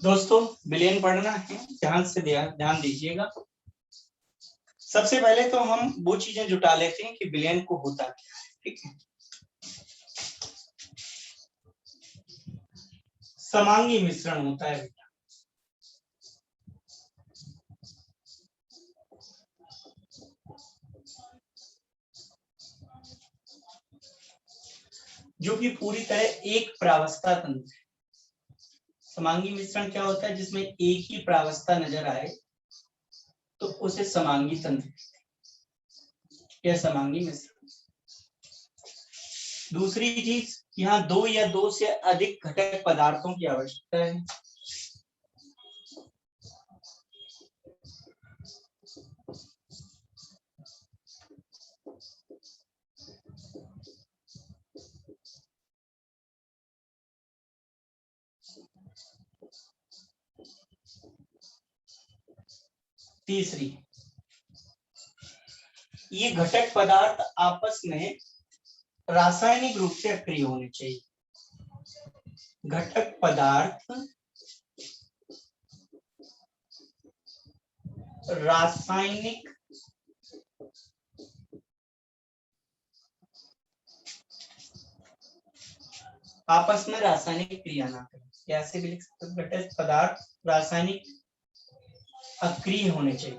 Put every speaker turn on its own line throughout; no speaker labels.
दोस्तों विलयन पढ़ना है, ध्यान से ध्यान दीजिएगा। सबसे पहले तो हम वो चीजें जुटा लेते हैं कि विलयन को होता क्या है। ठीक है, समांगी मिश्रण होता है बेटा। जो कि पूरी तरह एक प्रावस्था तंत्र है। समांगी मिश्रण क्या होता है? जिसमें एक ही प्रावस्था नजर आए तो उसे समांगी तंत्र कहते हैं या समांगी मिश्रण। दूसरी चीज, यहाँ दो या दो से अधिक घटक पदार्थों की आवश्यकता है। तीसरी, ये घटक पदार्थ आपस में रासायनिक रूप से अक्रिय होने चाहिए। घटक पदार्थ रासायनिक आपस में रासायनिक क्रिया ना करें। कैसे भी लिख सकते हो? घटक पदार्थ रासायनिक अक्रिय होने चाहिए।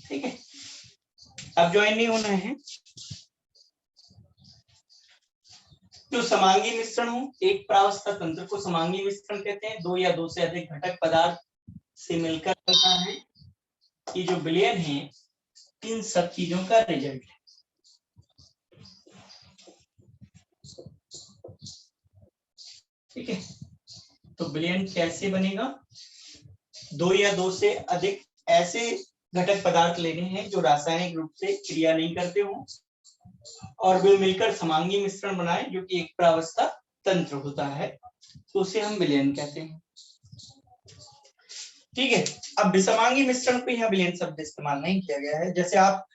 ठीक है, अब ज्वाइन नहीं होना है। जो समांगी मिश्रण हो, एक प्रावस्था तंत्र को समांगी मिश्रण कहते हैं। दो या दो से अधिक घटक पदार्थ से मिलकर बनता है। ये जो विलयन है, इन सब चीजों का रिजल्ट है। ठीक है, तो विलयन कैसे बनेगा? दो या दो से अधिक ऐसे घटक पदार्थ लेने हैं जो रासायनिक रूप से क्रिया नहीं करते हो और वे मिलकर समांगी मिश्रण बनाए, जो कि एक प्रावस्था तंत्र होता है, तो उसे हम विलयन कहते हैं। ठीक है, अब विसमांगी मिश्रण पे यहाँ विलयन शब्द इस्तेमाल नहीं किया गया है। जैसे आप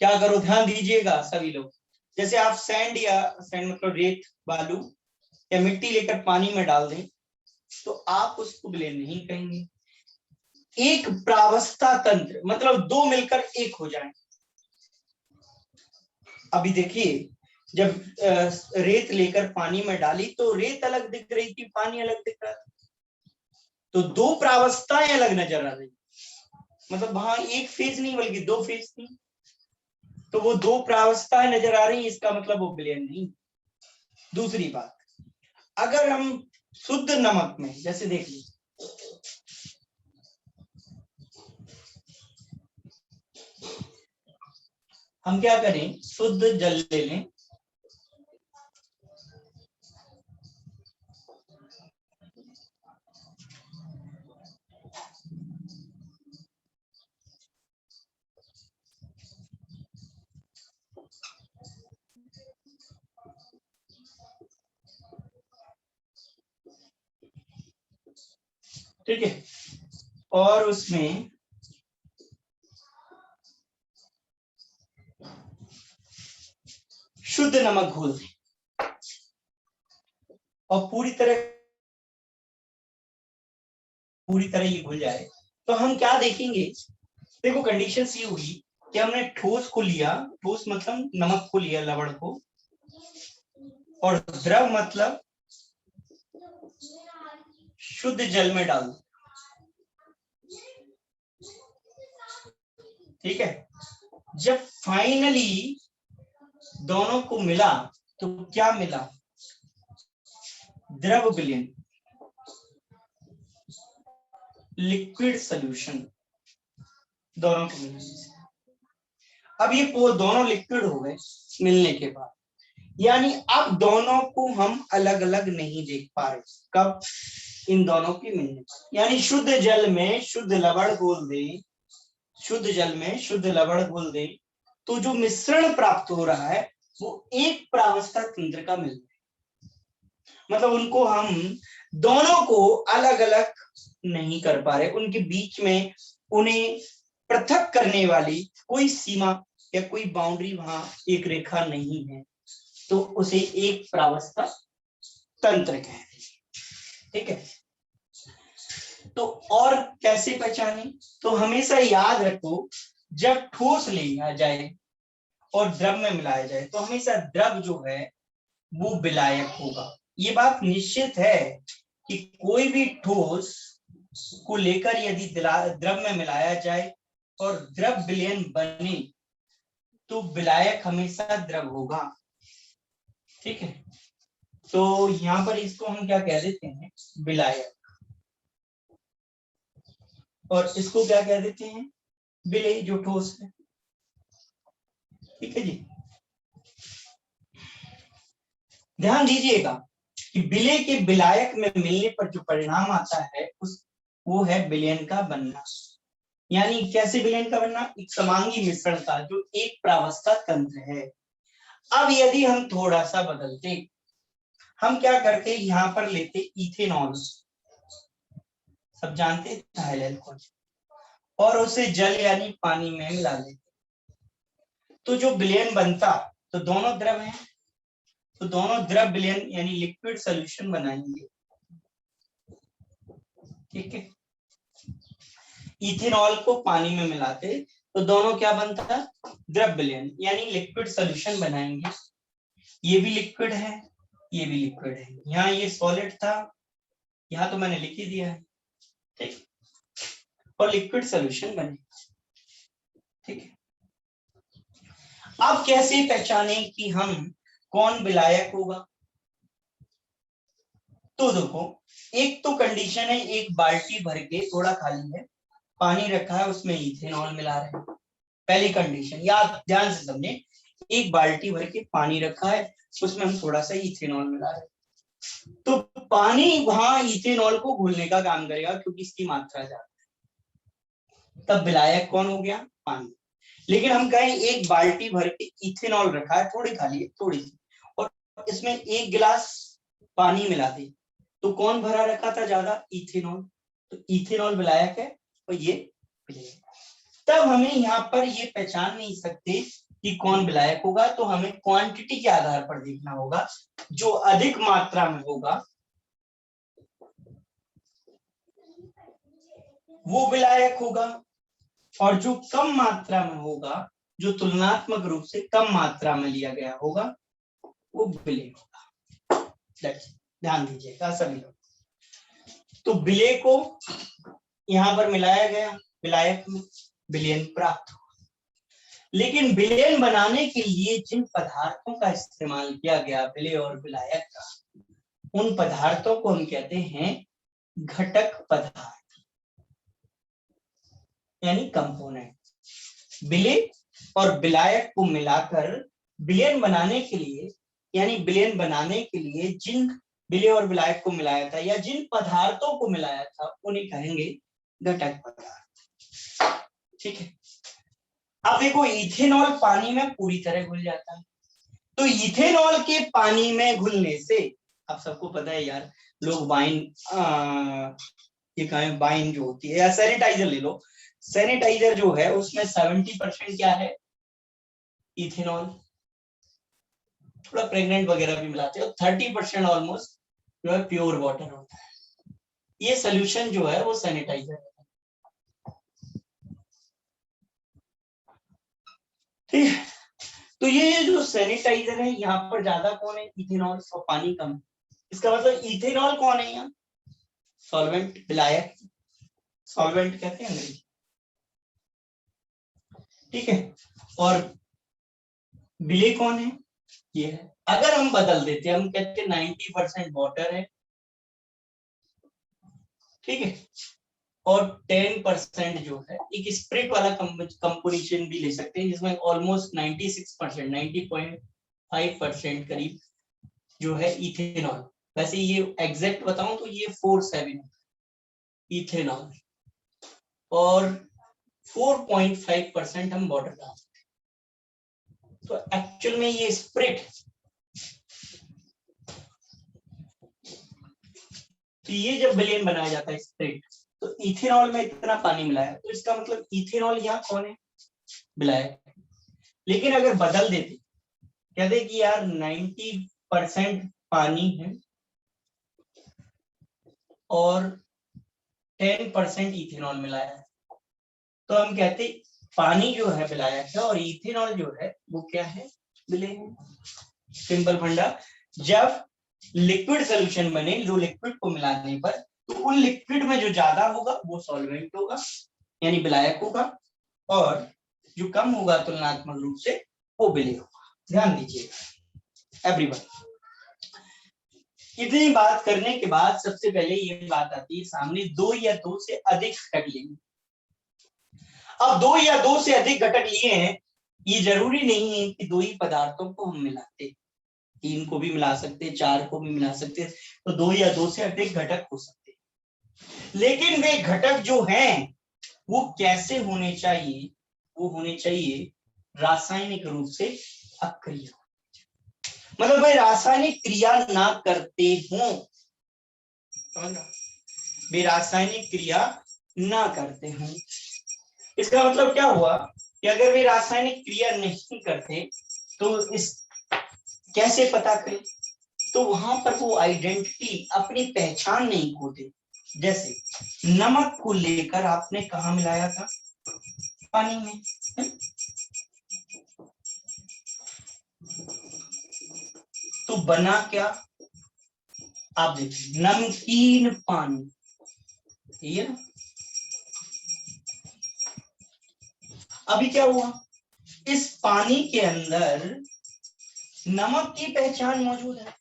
क्या करो, ध्यान दीजिएगा सभी लोग। जैसे आप सैंड मतलब रेत, बालू या मिट्टी लेकर पानी में डाल दें तो आप उसको विलयन नहीं कहेंगे। एक प्रावस्था तंत्र मतलब दो मिलकर एक हो जाए। अभी देखिए, जब रेत लेकर पानी में डाली तो रेत अलग दिख रही थी, पानी अलग दिख रहा था, तो दो प्रावस्थाएं अलग नजर आ रही। मतलब वहां एक फेज नहीं बल्कि दो फेज थी, तो वो दो प्रावस्थाएं नजर आ रही, इसका मतलब वो विलयन नहीं। दूसरी बात, अगर हम शुद्ध नमक में, जैसे देख लीजिए, हम क्या करें, शुद्ध जल ले लें, ठीक है, और उसमें शुद्ध नमक घोल दें और पूरी तरह ये घुल जाए, तो हम क्या देखेंगे? देखो, कंडीशंस ये हुई कि हमने ठोस को लिया, ठोस मतलब नमक को लिया, लवण को, और द्रव मतलब शुद्ध जल में डाल। ठीक है, जब फाइनली दोनों को मिला तो क्या मिला? द्रव विलयन, लिक्विड सॉल्यूशन, दोनों को मिलने। अब ये दोनों लिक्विड हो गए मिलने के बाद, यानी अब दोनों को हम अलग अलग नहीं देख पा रहे। कब? इन दोनों के मिलने, यानी शुद्ध जल में शुद्ध लवण घोल दे, शुद्ध जल में शुद्ध लवण घोल दे, तो जो मिश्रण प्राप्त हो रहा है वो एक प्रावस्था तंत्र का मिलना है। मतलब उनको हम दोनों को अलग अलग नहीं कर पा रहे, उनके बीच में उन्हें पृथक करने वाली कोई सीमा या कोई बाउंड्री वहां एक रेखा नहीं है, तो उसे एक प्रावस्था तंत्र कहते हैं। ठीक है, तो और कैसे पहचाने, तो हमेशा याद रखो जब ठोस लिया जाए और द्रव में मिलाया जाए तो हमेशा द्रव जो है वो विलायक होगा। ये बात निश्चित है कि कोई भी ठोस को लेकर यदि द्रव में मिलाया जाए और द्रव विलयन बने तो विलायक हमेशा द्रव होगा। ठीक है, तो यहाँ पर इसको हम क्या कह देते हैं, विलायक, और इसको क्या कह देते हैं, विलेय, जो ठोस है। ठीक है जी, ध्यान दीजिएगा कि विलेय के विलायक में मिलने पर जो परिणाम आता है उस वो है विलयन का बनना। यानी कैसे विलयन का बनना, एक समांगी मिश्रण का जो एक प्रावस्था तंत्र है। अब यदि हम थोड़ा सा बदलते, हम क्या करते, यहाँ पर लेते इथेनॉल, सब जानते हैं को, और उसे जल यानी पानी में मिला लेते, तो जो विलयन बनता, तो दोनों द्रव हैं, तो दोनों द्रव विलयन यानी लिक्विड सॉल्यूशन बनाएंगे। ठीक है, इथेनॉल को पानी में मिलाते तो दोनों क्या बनता, द्रव विलयन यानी लिक्विड सॉल्यूशन बनाएंगे। ये भी लिक्विड है, ये भी लिक्विड है, यहाँ ये सॉलिड था, यहाँ तो मैंने लिख ही दिया है। ठीक, और लिक्विड सॉल्यूशन बने। ठीक है, अब कैसे पहचाने कि हम कौन विलायक होगा, तो देखो एक तो कंडीशन है, एक बाल्टी भर के थोड़ा खाली है, पानी रखा है, उसमें इथेनॉल मिला रहे हैं। पहली कंडीशन याद ध्यान से समझे, एक बाल्टी भर के पानी रखा है, उसमें हम थोड़ा सा इथेनॉल मिला रहे हैं, तो पानी वहां इथेनॉल को घुलने का काम करेगा क्योंकि इसकी मात्रा ज्यादा है, तब विलायक कौन हो गया, पानी। लेकिन हम कहें एक बाल्टी भर के इथेनॉल रखा है, थोड़ी खाली है, थोड़ी सी, और इसमें एक गिलास पानी मिला दे, तो कौन भरा रखा था ज्यादा, इथेनॉल, तो इथेनॉल विलायक है और ये विलायक। तब हमें यहाँ पर ये पहचान नहीं सकते कि कौन विलायक होगा, तो हमें क्वांटिटी के आधार पर देखना होगा। जो अधिक मात्रा में होगा वो विलायक होगा, और जो कम मात्रा में होगा, जो तुलनात्मक रूप से कम मात्रा में लिया गया होगा, वो विलेय होगा। ध्यान दीजिएगा सभी लोग, तो विलेय को यहां पर मिलाया गया, विलायक में विलयन प्राप्त हुआ। लेकिन विलयन बनाने के लिए जिन पदार्थों का इस्तेमाल किया गया विलेय और विलायक का, उन पदार्थों को हम कहते हैं घटक पदार्थ यानी कंपोनेंट। विलेय और विलायक को मिलाकर विलयन बनाने के लिए, यानी विलयन बनाने के लिए जिन विलेय और विलायक को मिलाया था या जिन पदार्थों को मिलाया था उन्हें कहेंगे घटक पदार्थ। ठीक है, अब देखो इथेनॉल पानी में पूरी तरह घुल जाता है, तो इथेनॉल के पानी में घुलने से, आप सबको पता है यार, लोग वाइन ये कहें वाइन जो होती है, या सैनिटाइजर ले लो, सैनिटाइजर जो है उसमें 70% क्या है, इथेनॉल, थोड़ा प्रेग्नेंट वगैरह भी मिलाते हैं, और 30% ऑलमोस्ट जो है प्योर वाटर होता है। ये सोल्यूशन जो है वो सैनिटाइजर है। ठीक है, तो ये जो सैनिटाइजर है यहाँ पर ज्यादा कौन है, इथेनॉल, और पानी कम है। इसका मतलब इथेनॉल कौन है यहाँ, सॉल्वेंट, विलायक, सॉल्वेंट कहते हैं अंग्रेजी। ठीक है, और विलेय कौन है, ये है। अगर हम बदल देते, हम कहते हैं 90% वाटर है, ठीक है, और 10% जो है एक स्प्रिट वाला कंपोजिशन भी ले सकते हैं, जिसमें ऑलमोस्ट 96%, 90.5% करीब जो है इथेनॉल। वैसे ये एग्जैक्ट बताऊं तो ये 47 इथेनॉल, और 4.5% हम वाटर डालते हैं। तो एक्चुअल में ये स्प्रिट तो ये जब विलेन बनाया जाता है स्प्रिट, तो इथेनॉल में इतना पानी मिलाया, तो इसका मतलब इथेनॉल यहाँ कौन है, विलायक। लेकिन अगर बदल देते, कहते कि यार 90% पानी है और 10% इथेनॉल मिलाया है, तो हम कहते पानी जो है विलायक है और इथेनॉल जो है वो क्या है, विलेन। सिंपल फंडा। जब लिक्विड सोल्यूशन बने, जो लिक्विड को मिलाने पर, तो उन लिक्विड में जो ज्यादा होगा वो सॉल्वेंट होगा यानी विलायक होगा, और जो कम होगा तुलनात्मक रूप से वो विलेय होगा। ध्यान दीजिएगा एवरीवन। इतनी बात करने के बाद सबसे पहले ये बात आती है सामने, दो या दो से अधिक घटक लेंगे। अब दो या दो से अधिक घटक लिए हैं, ये जरूरी नहीं है कि दो ही पदार्थों को हम मिलाते, 3 को भी मिला सकते, 4 को भी मिला सकते, तो दो या दो से अधिक घटक हो सकते। लेकिन वे घटक जो हैं वो कैसे होने चाहिए, वो होने चाहिए रासायनिक रूप से अक्रिय, मतलब वे रासायनिक क्रिया ना करते हों, वे रासायनिक क्रिया ना करते हों। इसका मतलब क्या हुआ कि अगर वे रासायनिक क्रिया नहीं करते तो इस कैसे पता करें, तो वहां पर वो आइडेंटिटी, अपनी पहचान नहीं खोते। जैसे नमक को लेकर आपने कहा मिलाया था, पानी में, तो बना क्या, आप देखिए नमकीन पानी, ये ना। अभी क्या हुआ, इस पानी के अंदर नमक की पहचान मौजूद है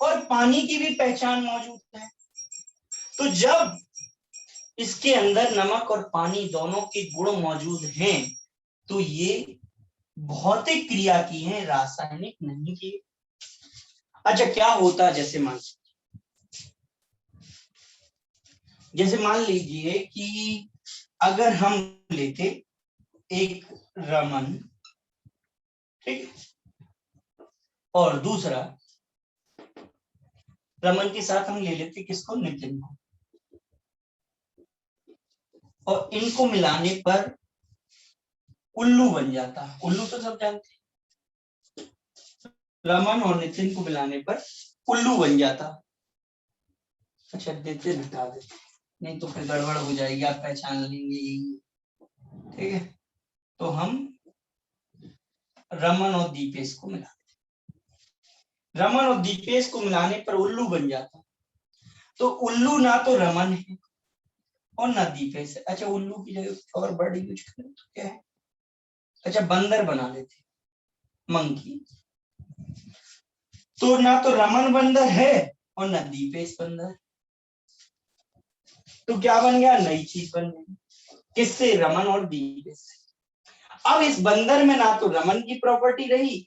और पानी की भी पहचान मौजूद है। तो जब इसके अंदर नमक और पानी दोनों के गुण मौजूद हैं, तो ये भौतिक क्रिया की है, रासायनिक नहीं की। अच्छा क्या होता, जैसे मान लीजिए कि अगर हम लेते एक रमन, ठीक, और दूसरा रमन के साथ हम ले लेते किसको, नितिन को, और इनको मिलाने पर उल्लू बन जाता। उल्लू तो सब जानते हैं, रमन और नितिन को मिलाने पर उल्लू बन जाता। अच्छा देते हटा देते, नहीं तो फिर गड़बड़ हो जाएगी, आप पहचान लेंगे यही, ठीक है। तो हम रमन और दीपेश को मिला, रमन और दीपेश को मिलाने पर उल्लू बन जाता। तो उल्लू ना तो रमन है और ना दीपेश है। अच्छा उल्लू की जगह और वर्ड यूज करें तो क्या है, अच्छा बंदर बना लेते, मंकी। तो ना तो रमन बंदर है और ना दीपेश बंदर, तो क्या बन गया, नई चीज बन गई, किससे, रमन और दीपेश। अब इस बंदर में ना तो रमन की प्रॉपर्टी रही,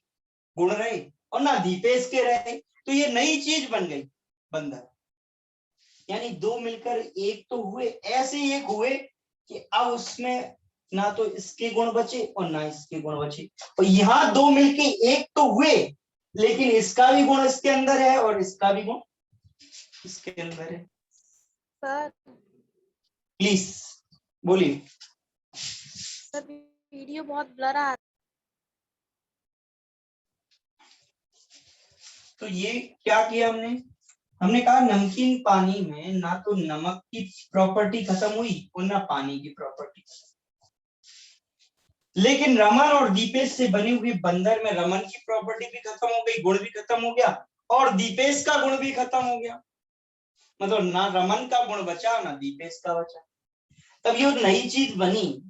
गुण रहे, और ना दीपेश के रहे, तो ये नई चीज बन गई, बंदर। यानी दो मिलकर एक तो हुए, ऐसे एक हुए कि अब उसमें ना तो इसके गुण बचे और ना इसके गुण बचे, और यहाँ दो मिलके एक तो हुए, लेकिन इसका भी गुण इसके अंदर है और इसका भी गुण इसके अंदर है।
सर
प्लीज बोलिए।
सर वीडियो बहुत ब्लर आ रहा है।
तो ये क्या किया हमने, हमने कहा नमकीन पानी में ना तो नमक की प्रॉपर्टी खत्म हुई और ना पानी की प्रॉपर्टी, लेकिन रमन और दीपेश से बने हुए बंदर में रमन की प्रॉपर्टी भी खत्म हो गई, गुण भी खत्म हो गया, और दीपेश का गुण भी खत्म हो गया, मतलब ना रमन का गुण बचा ना दीपेश का बचा। तब ये नई चीज बनी,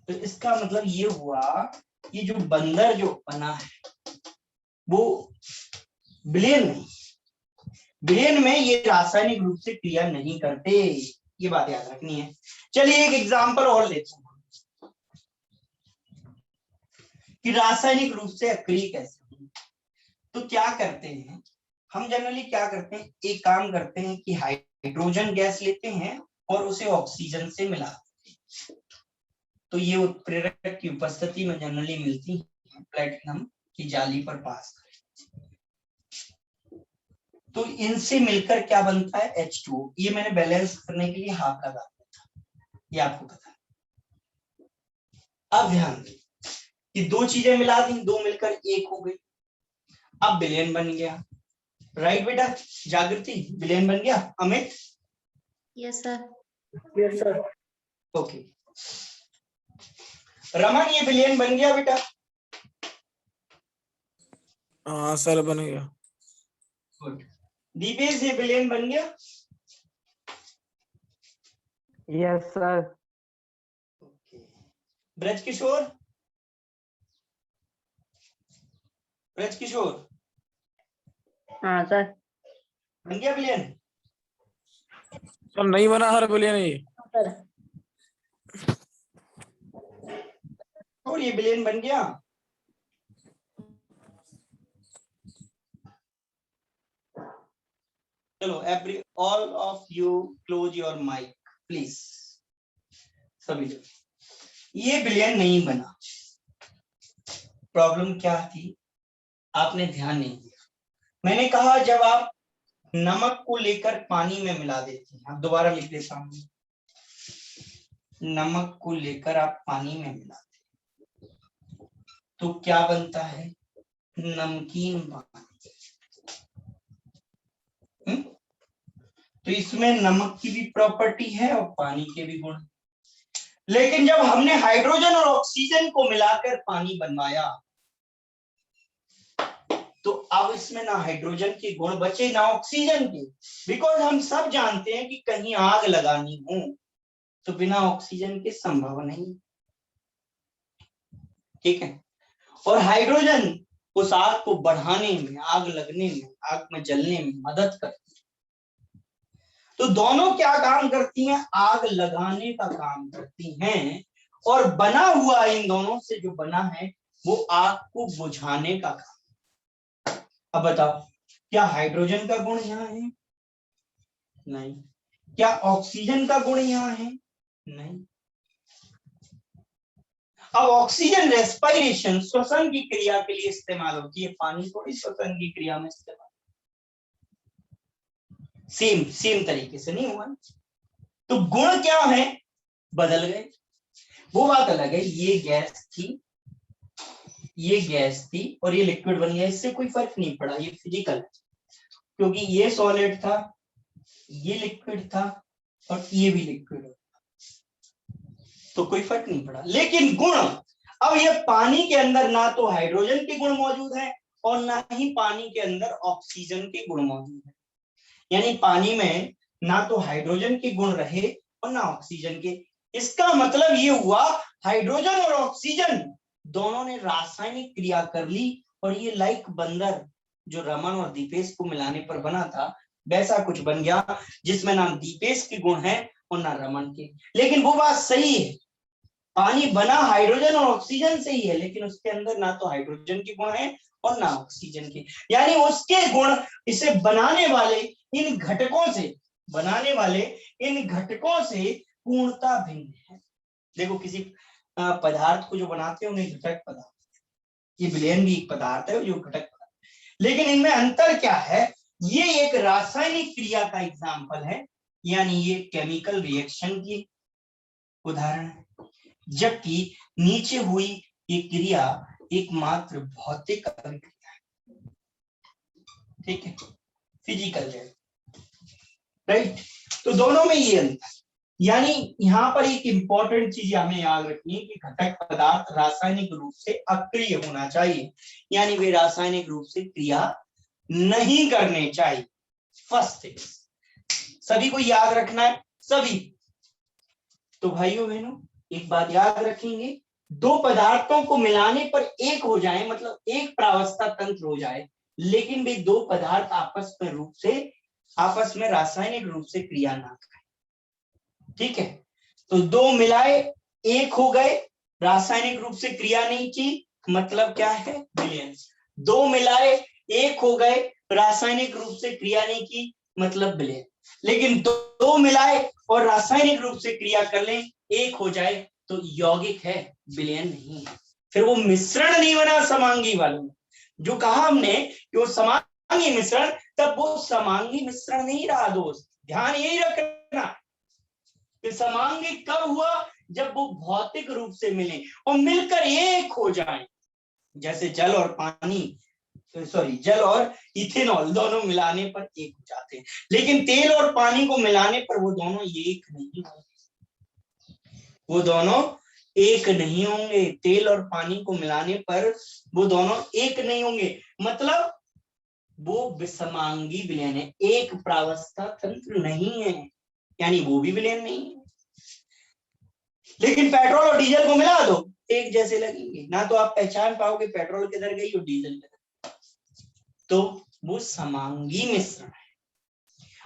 तो इसका मतलब ये हुआ, ये जो बंदर जो बना है वो विलेन नहीं, विलेन में ये रासायनिक रूप से क्रिया नहीं करते, ये बात याद रखनी है। चलिए एक एग्जांपल और लेते हैं कि रासायनिक रूप से अक्रिय कैसे। तो क्या करते हैं हम, जनरली क्या करते हैं, एक काम करते हैं कि हाइड्रोजन गैस लेते हैं और उसे ऑक्सीजन से मिलाते हैं। तो ये उत्प्रेरक की उपस्थिति में जनरली मिलती है प्लेटिनम की जाली पर पास करें। तो इनसे मिलकर क्या बनता है H2O। ये मैंने बैलेंस करने के लिए हाफ लगा दिया था, ये आपको पता है। अब ध्यान दें कि दो चीजें मिला दी, दो मिलकर एक हो गई, अब विलयन बन गया। राइट बेटा जागृति, विलयन बन गया। Amit?
Yes sir.
Yes sir.
Okay Raman, ये विलयन बन गया बेटा?
हाँ सर बन गया।
गुड। दीपेश, ये विलयन बन गया?
Yes sir.
Okay. Brajkishore? Brajkishore
हाँ सर।
बन गया विलयन?
सर नहीं बना हर बिलियन ये।
और ये विलयन बन गया? चलो every all of you close your mic please. सभी लोग, ये विलयन नहीं बना। प्रॉब्लम क्या थी? आपने ध्यान नहीं दिया। मैंने कहा जब आप नमक को लेकर पानी में मिला देते हैं, आप दोबारा लिख देता हूं, नमक को लेकर आप पानी में मिलाते हैं तो क्या बनता है? नमकीन पानी। तो इसमें नमक की भी प्रॉपर्टी है और पानी के भी गुण। लेकिन जब हमने हाइड्रोजन और ऑक्सीजन को मिलाकर पानी बनवाया तो अब इसमें ना हाइड्रोजन के गुण बचे ना ऑक्सीजन के। बिकॉज हम सब जानते हैं कि कहीं आग लगानी हो तो बिना ऑक्सीजन के संभव नहीं, ठीक है। और हाइड्रोजन उस आग को बढ़ाने में, आग लगने में, आग में जलने में मदद करती है। तो दोनों क्या काम करती हैं? आग लगाने का काम करती हैं। और बना हुआ इन दोनों से जो बना है वो आग को बुझाने का काम। अब बताओ, क्या हाइड्रोजन का गुण यहाँ है? नहीं। क्या ऑक्सीजन का गुण यहाँ है? नहीं। अब ऑक्सीजन रेस्पिरेशन, श्वसन की क्रिया के लिए इस्तेमाल होती है, पानी थोड़ी श्वसन की क्रिया में इस्तेमाल। सेम तरीके से नहीं हुआ। तो गुण क्या है? बदल गए। वो बात अलग है, ये गैस थी, ये गैस थी और ये लिक्विड बन गया, इससे कोई फर्क नहीं पड़ा, ये फिजिकल है। क्योंकि ये सॉलिड था, ये लिक्विड था और ये भी लिक्विड था, तो कोई फर्क नहीं पड़ा। लेकिन गुण, अब ये पानी के अंदर ना तो हाइड्रोजन के गुण मौजूद हैं और ना ही पानी के अंदर ऑक्सीजन के गुण मौजूद हैं। यानी पानी में ना तो हाइड्रोजन के गुण रहे और ना ऑक्सीजन के। इसका मतलब ये हुआ हाइड्रोजन और ऑक्सीजन दोनों ने रासायनिक क्रिया कर ली और ये लाइक बंदर जो रमन और दीपेश को मिलाने पर बना था वैसा कुछ बन गया, जिसमें ना दीपेश के गुण हैं और ना रमन के। लेकिन वो बात सही है, पानी बना हाइड्रोजन और ऑक्सीजन से ही है, लेकिन उसके अंदर ना तो हाइड्रोजन के गुण हैं और ना ऑक्सीजन के। यानी उसके गुण इसे बनाने वाले इन घटकों से, बनाने वाले इन घटकों से पूर्णता भिन्न है। देखो किसी पदार्थ को जो बनाते हैं उन्हें घटक पदार्थ, ये विलयन भी एक पदार्थ है जो घटक पदार्थ, लेकिन इनमें अंतर क्या है? ये एक रासायनिक क्रिया का एग्जाम्पल है, यानी ये केमिकल रिएक्शन की उदाहरण है, जबकि नीचे हुई ये क्रिया एकमात्र भौतिक अभिक्रिया है, ठीक है, फिजिकल है, राइट। तो दोनों में ये अंतर। यानी यहाँ पर एक इंपॉर्टेंट चीज हमें याद रखनी है कि घटक पदार्थ रासायनिक रूप से अक्रिय होना चाहिए, यानी वे रासायनिक रूप से क्रिया नहीं करने चाहिए। फर्स्ट थिंग सभी को याद रखना है, सभी। तो भाइयों बहनों एक बात याद रखेंगे, दो पदार्थों को मिलाने पर एक हो जाए, मतलब एक प्रावस्था तंत्र हो जाए, लेकिन वे दो पदार्थ आपस में रासायनिक रूप से क्रिया ना करें, ठीक है। तो दो मिलाए एक हो गए, रासायनिक रूप से क्रिया नहीं की, मतलब क्या है? विलयन। दो मिलाए एक हो गए, रासायनिक रूप से क्रिया नहीं की, मतलब विलयन। लेकिन दो मिलाए और रासायनिक रूप से क्रिया कर लें, एक हो जाए, तो यौगिक है, विलयन नहीं है। फिर वो मिश्रण नहीं बना समांगी वालों, जो कहा हमने कि वो समान समांगी मिश्रण, तब वो समांगी मिश्रण नहीं रहा दोस्त। ध्यान यही रखना कि समांगी कब हुआ, जब वो भौतिक रूप से मिले और मिलकर एक हो जाएं। जैसे जल और पानी, सॉरी, जल और इथेनॉल दोनों मिलाने पर एक हो जाते हैं, लेकिन तेल और पानी को मिलाने पर वो दोनों एक नहीं होंगे। वो दोनों एक नहीं होंगे। तेल और पानी को मिलाने पर वो दोनों एक नहीं होंगे, मतलब वो विषमांगी विलयन है, एक प्रावस्था तंत्र नहीं है, यानी वो भी विलयन नहीं है। लेकिन पेट्रोल और डीजल को मिला दो, एक जैसे लगेंगे, ना तो आप पहचान पाओगे पेट्रोल किधर गई और डीजल किधर, तो वो समांगी मिश्रण है।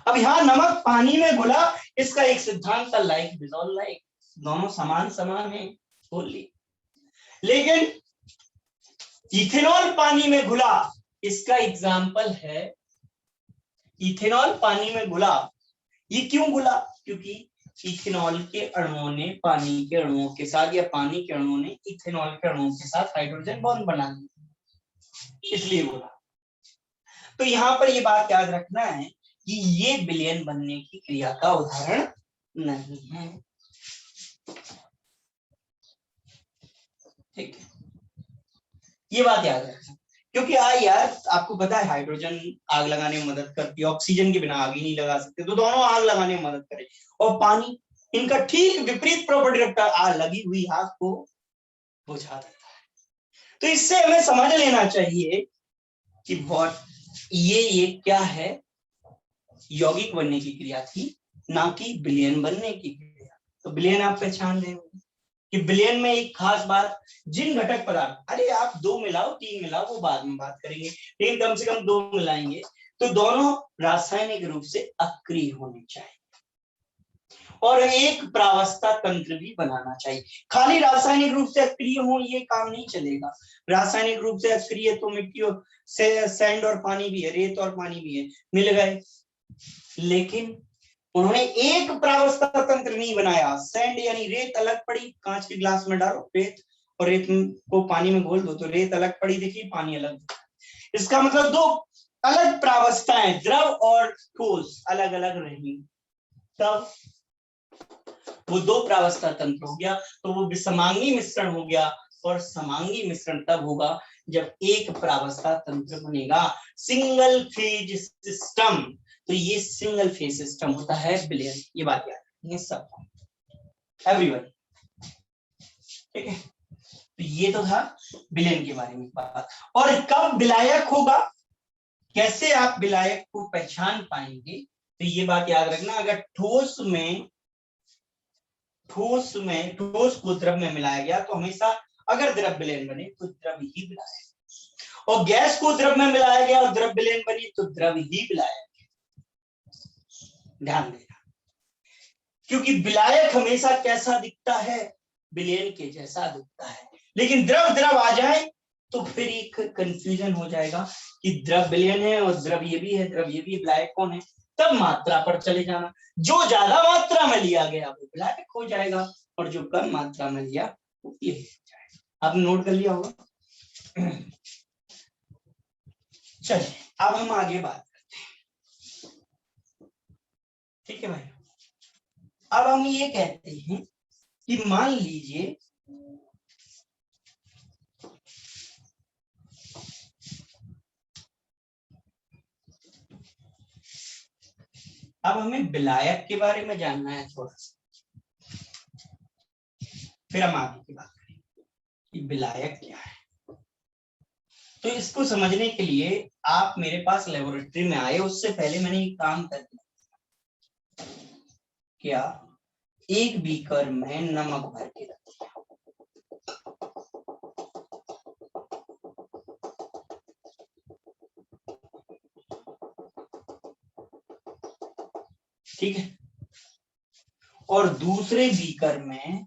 अब यहाँ नमक पानी में घुला, इसका एक सिद्धांत था लाइक डिसॉल्व लाइक, दोनों समान समान है बोलिए। लेकिन इथेनॉल पानी में घुला, इसका एग्जाम्पल है इथेनॉल पानी में घुला। ये क्यों घुला? क्योंकि इथेनॉल के अणुओं ने पानी के अणुओं के साथ, या पानी के अणुओं ने इथेनॉल के अणुओं के साथ हाइड्रोजन बॉन्ड बना लिया, इसलिए घुला। तो यहाँ पर ये बात याद रखना है कि ये विलयन बनने की क्रिया का उदाहरण नहीं है। ठीक है, ये बात याद रखना, क्योंकि यार आपको पता है हाइड्रोजन आग लगाने में मदद करती है, ऑक्सीजन के बिना आग ही नहीं लगा सकते, तो दोनों आग लगाने में मदद करे। और पानी, इनका ठीक विपरीत प्रॉपर्टी रखता है, आग लगी हुई आग को बुझा देता है। तो इससे हमें समझ लेना चाहिए कि ये क्या है, यौगिक बनने की क्रिया थी, ना कि विलयन बनने की क्रिया। तो विलयन आप पहचान लेंगे कि विलयन में एक खास बात, जिन घटक पदार्थ, अरे आप 2 मिलाओ 3 मिलाओ वो बाद में बात करेंगे, लेकिन कम से कम 2 मिलाएंगे तो दोनों रासायनिक रूप से अक्रिय होने चाहिए और एक प्रावस्था तंत्र भी बनाना चाहिए। खाली रासायनिक रूप से अक्रिय हो ये काम नहीं चलेगा। रासायनिक रूप से अक्रिय तो मिट्टी से सैंड और पानी भी है, रेत और पानी भी है, मिल गए, लेकिन उन्होंने एक प्रावस्था तंत्र नहीं बनाया। सैंड यानी रेत अलग पड़ी, कांच के ग्लास में डालो रेत और रेत को पानी में घोल दो तो रेत अलग पड़ी दिखी, पानी अलग दिखा। इसका मतलब 2 अलग प्रावस्थाएं, द्रव और ठोस, अलग अलग रही, तब वो 2 प्रावस्था तंत्र हो गया, तो वो विषमांगी मिश्रण हो गया। और समांगी मिश्रण तब होगा जब एक प्रावस्था तंत्र बनेगा, सिंगल फेज सिस्टम। तो ये सिंगल फेज सिस्टम होता है विलयन, ये बात याद रखिए सब, एवरीवन। ठीक है, तो ये तो था विलयन के बारे में बात। और कब विलायक होगा, कैसे आप विलायक को पहचान पाएंगे, तो ये बात याद रखना, अगर ठोस को द्रव में मिलाया गया तो हमेशा, अगर द्रव विलयन बने तो द्रव ही विलायक, और गैस को द्रव में मिलाया गया और द्रव विलयन बनी तो द्रव ही विलायक। ध्यान देना, क्योंकि विलायक हमेशा कैसा दिखता है, विलयन के जैसा दिखता है, लेकिन द्रव आ जाए तो फिर एक कंफ्यूजन हो जाएगा कि द्रव विलयन है और द्रव ये भी है, द्रव ये भी, विलायक कौन है। तब मात्रा पर चले जाना, जो ज्यादा मात्रा में लिया गया वो विलायक हो जाएगा और जो कम मात्रा में लिया वो ये हो जाएगा। आपने नोट कर लिया होगा। चलिए अब हम आगे बात करते हैं। ठीक है भाई, अब हम ये कहते हैं कि मान लीजिए अब हमें विलायक के बारे में जानना है थोड़ा सा, फिर हम आगे की बात करेंगे कि विलायक क्या है। तो इसको समझने के लिए आप मेरे पास लेबोरेटरी में आए, उससे पहले मैंने एक काम कर दिया, क्या एक बीकर में नमक भर के रख दिया, ठीक है, और दूसरे बीकर में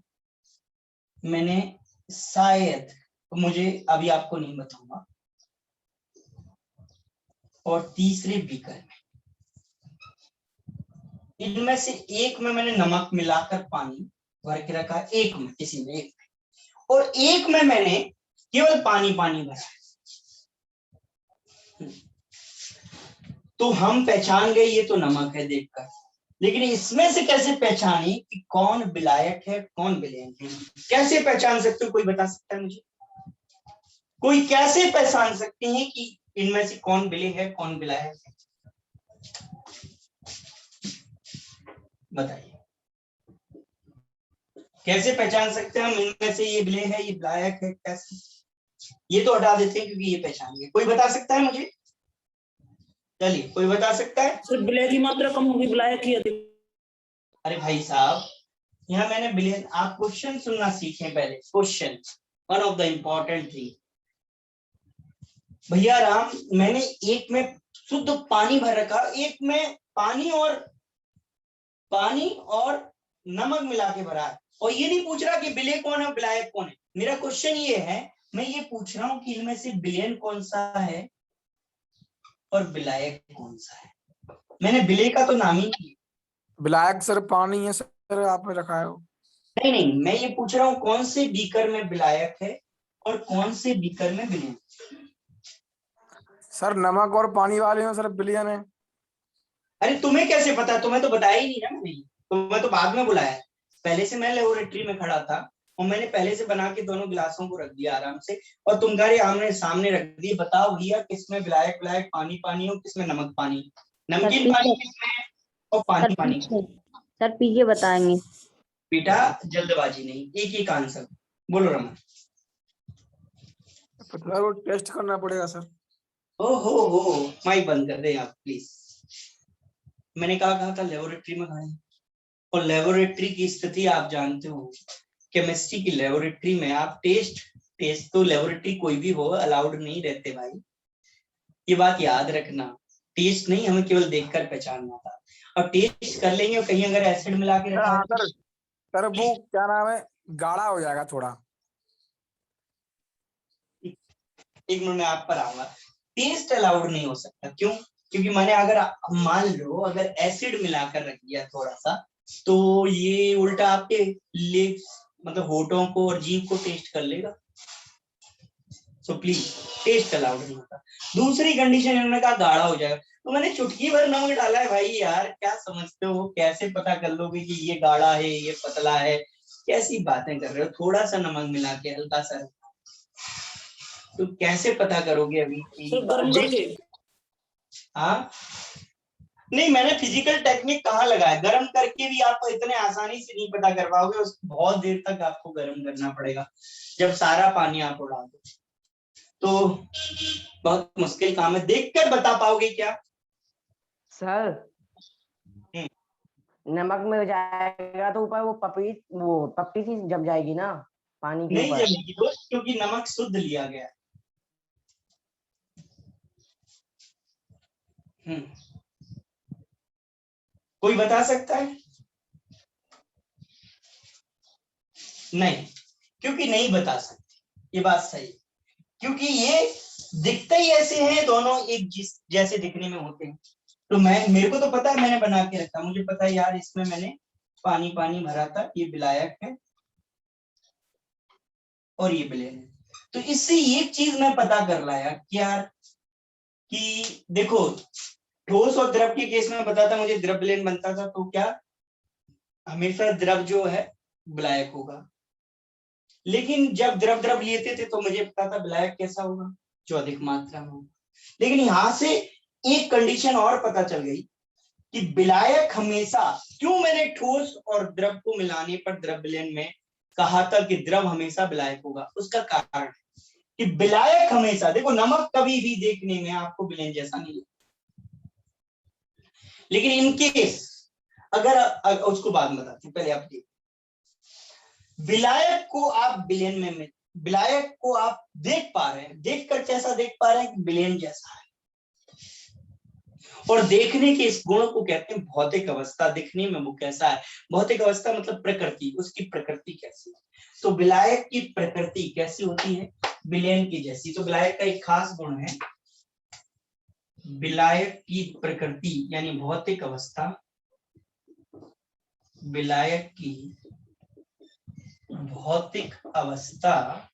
मैंने शायद, तो मुझे अभी आपको नहीं बताऊंगा, और तीसरे बीकर में, इनमें से एक में मैंने नमक मिलाकर पानी भर के रखा, एक में, किसी में एक में, और एक में मैंने केवल पानी भरा। तो हम पहचान गए ये तो नमक है देखकर, लेकिन इसमें से कैसे पहचाने कि कौन विलायक है कौन विलेन है? कैसे पहचान सकते हो, कोई बता सकता है मुझे? कोई कैसे पहचान सकते हैं कि इनमें से कौन विलेन है कौन विलायक है? बताइए, कैसे पहचान सकते हैं हम इनमें से ये विलेन है ये विलायक है? कैसे? ये तो हटा देते हैं क्योंकि ये पहचान गए। कोई बता सकता है मुझे? चलिए, कोई बता सकता है?
सर विलय की मात्रा कम होगी, विलायक की अधिक।
अरे भाई साहब, यहाँ मैंने विलेन, आप क्वेश्चन सुनना सीखें पहले। Question one of the important thing. भैया राम, मैंने एक में शुद्ध पानी भर रखा, एक में पानी और नमक मिला के भरा है, और ये नहीं पूछ रहा कि विलेय कौन है विलायक कौन है। मेरा क्वेश्चन ये है, मैं ये पूछ रहा हूँ कि इनमें से विलेन कौन सा है और विलायक कौन सा है। मैंने विलेय का तो नाम ही नहीं।
विलायक सर पानी है सर, आपने रखा है वो।
नहीं, मैं ये पूछ रहा हूँ कौन से बीकर में विलायक है और कौन से बीकर में विलेन।
सर नमक और पानी वाले में सर विलेन है।
अरे तुम्हें कैसे पता? तुम्हें तो बताया ही नहीं ना मैंने, तुम्हें तो बाद में बुलाया। पहले से मैं लेबोरेटरी में खड़ा था और मैंने पहले से बना के दोनों गिलासों को रख दिया आराम से, और तुम घर आमने सामने रख दिए। बताओ भैया, किसमें विलायक विलायक पानी पानी हो, किसमें नमक पानी, नमकीन पानी किसमें है और पानी पानी।
सर पीछे बताएंगे।
बेटा जल्दबाजी नहीं, एक एक आंसर बोलो रमन।
सर वो टेस्ट करना पड़ेगा सर।
ओ हो, माइक बंद कर दे आप प्लीज। मैंने कहा था लेबोरेटरी में खड़े, और लेबोरेटरी की स्थिति आप जानते हो। केमिस्ट्री की लेबोरेटरी में आप टेस्ट तो लेबोरेटरी कोई भी हो अलाउड नहीं रहते भाई, ये बात याद रखना। टेस्ट नहीं, हमें केवल देखकर पहचानना था, और टेस्ट कर लेंगे और कहीं अगर एसिड मिला के रखा
सर
है
सर वो क्या नाम है, गाढ़ा हो जाएगा थोड़ा।
एक मिनट में आप पर आऊंगा। टेस्ट अलाउड नहीं हो सकता, क्यों? क्योंकि मैंने अगर मान लो अगर एसिड मिलाकर रख दिया थोड़ा सा, तो ये उल्टा आपके लिप्स मतलब होठों को और जीभ को टेस्ट कर लेगा। सो प्लीज, टेस्ट अलाउड नहीं होता। दूसरी कंडीशन इन्होंने कहा गाढ़ा हो जाएगा, तो मैंने चुटकी भर नमक डाला है। भाई यार क्या समझते हो, कैसे पता कर लोगे कि ये गाढ़ा है ये पतला है? कैसी बातें कर रहे हो? थोड़ा सा नमक मिला के हल्का सा, तो कैसे पता करोगे अभी?
सर गर्म करके।
हाँ नहीं, मैंने फिजिकल टेक्निक कहाँ लगाया? गर्म करके भी आपको इतने आसानी से नहीं पता कर पाओगे, उसको बहुत देर तक आपको गर्म करना पड़ेगा जब सारा पानी आप उड़ा दो, तो बहुत मुश्किल काम है। देखकर बता पाओगे क्या?
सर नमक में हो जाएगा तो ऊपर वो पपड़ी सी जम जाएगी ना पानी के
नहीं
ऊपर।
जमेगी दोस्त, क्योंकि नमक शुद्ध लिया गया। कोई बता सकता है? नहीं, क्योंकि नहीं बता सकते, ये बात सही, क्योंकि ये दिखते ही ऐसे हैं, दोनों एक जैसे दिखने में होते हैं। तो मेरे को तो पता है, मैंने बना के रखा, मुझे पता है यार इसमें मैंने पानी पानी भरा था, ये विलायक है और ये विलेन है। तो इससे एक चीज मैं पता कर लाया कि यार कि देखो, ठोस और द्रव के केस में बताता मुझे द्रव विलेन बनता था, तो क्या हमेशा द्रव जो है विलायक होगा। लेकिन जब द्रव द्रव लेते थे तो मुझे पता था विलायक कैसा होगा, जो अधिक मात्रा में होगा। लेकिन यहां से एक कंडीशन और पता चल गई कि विलायक हमेशा, क्यों मैंने ठोस और द्रव को मिलाने पर द्रव विलेन में कहा था कि द्रव हमेशा विलायक होगा, उसका कारण कि विलायक हमेशा, देखो नमक कभी भी देखने में आपको विलेन जैसा नहीं लगता, लेकिन इनकेस अगर उसको बाद में बताते, पहले आप देखो, विलायक को आप विलेन में विलायक को आप देख पा रहे हैं, देखकर कैसा देख पा रहे हैं कि विलेन जैसा है। और देखने के इस गुण को कहते हैं भौतिक अवस्था। दिखने में वो कैसा है, भौतिक अवस्था मतलब प्रकृति, उसकी प्रकृति कैसी है। तो विलायक की प्रकृति कैसी होती है? विलेन की जैसी। तो विलायक का एक खास गुण है, विलायक की प्रकृति यानी भौतिक अवस्था, विलायक की भौतिक अवस्था,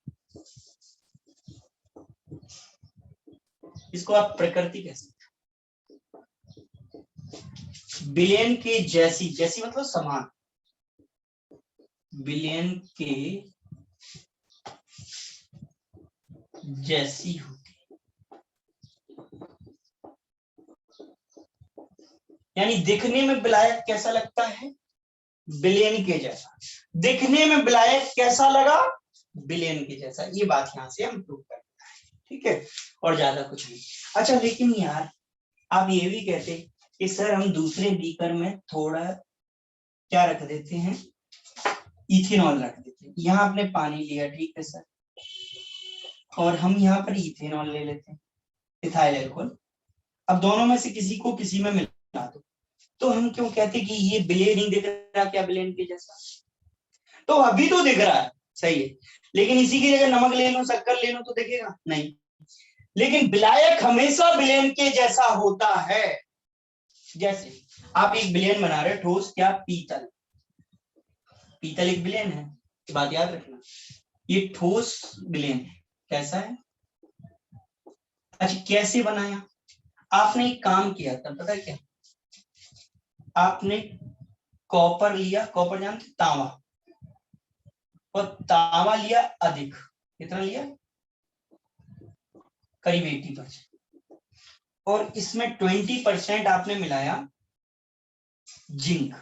इसको आप प्रकृति कह सकते हैं। बिलियन के जैसी, जैसी मतलब समान, बिलियन के जैसी होती, यानी दिखने में विलायक कैसा लगता है, बिलियन के जैसा। दिखने में विलायक कैसा लगा, बिलियन के जैसा। ये बात यहां से हम प्रूव करते हैं, ठीक है, और ज्यादा कुछ नहीं। अच्छा लेकिन यार आप ये भी कहते कि सर हम दूसरे बीकर में थोड़ा क्या रख देते हैं, इथेनॉल रख देते हैं। यहाँ आपने पानी लिया, ठीक है सर, और हम यहाँ पर इथेनॉल ले लेते हैं, इथाइल अल्कोहल। अब दोनों में से किसी को किसी में मिला दो, तो हम क्यों कहते कि ये बिलियन नहीं दिख रहा, क्या बिलियन के जैसा? तो अभी तो दिख रहा है, सही है, लेकिन इसी की जगह नमक ले लो, शक्कर ले लो तो दिखेगा नहीं। लेकिन विलायक हमेशा बिलियन के जैसा होता है। जैसे आप एक बिलियन बना रहे हो ठोस, क्या, पीतल, पीतल एक बिलियन है, ये बात याद रखना। ये ठोस बिलियन है, कैसा है? अच्छा कैसे बनाया? आपने एक काम किया था, पता है क्या? आपने कॉपर लिया, कॉपर जानते, तांबा, और तांबा लिया अधिक, कितना लिया, करीब 80%, और इसमें 20% आपने मिलाया जिंक,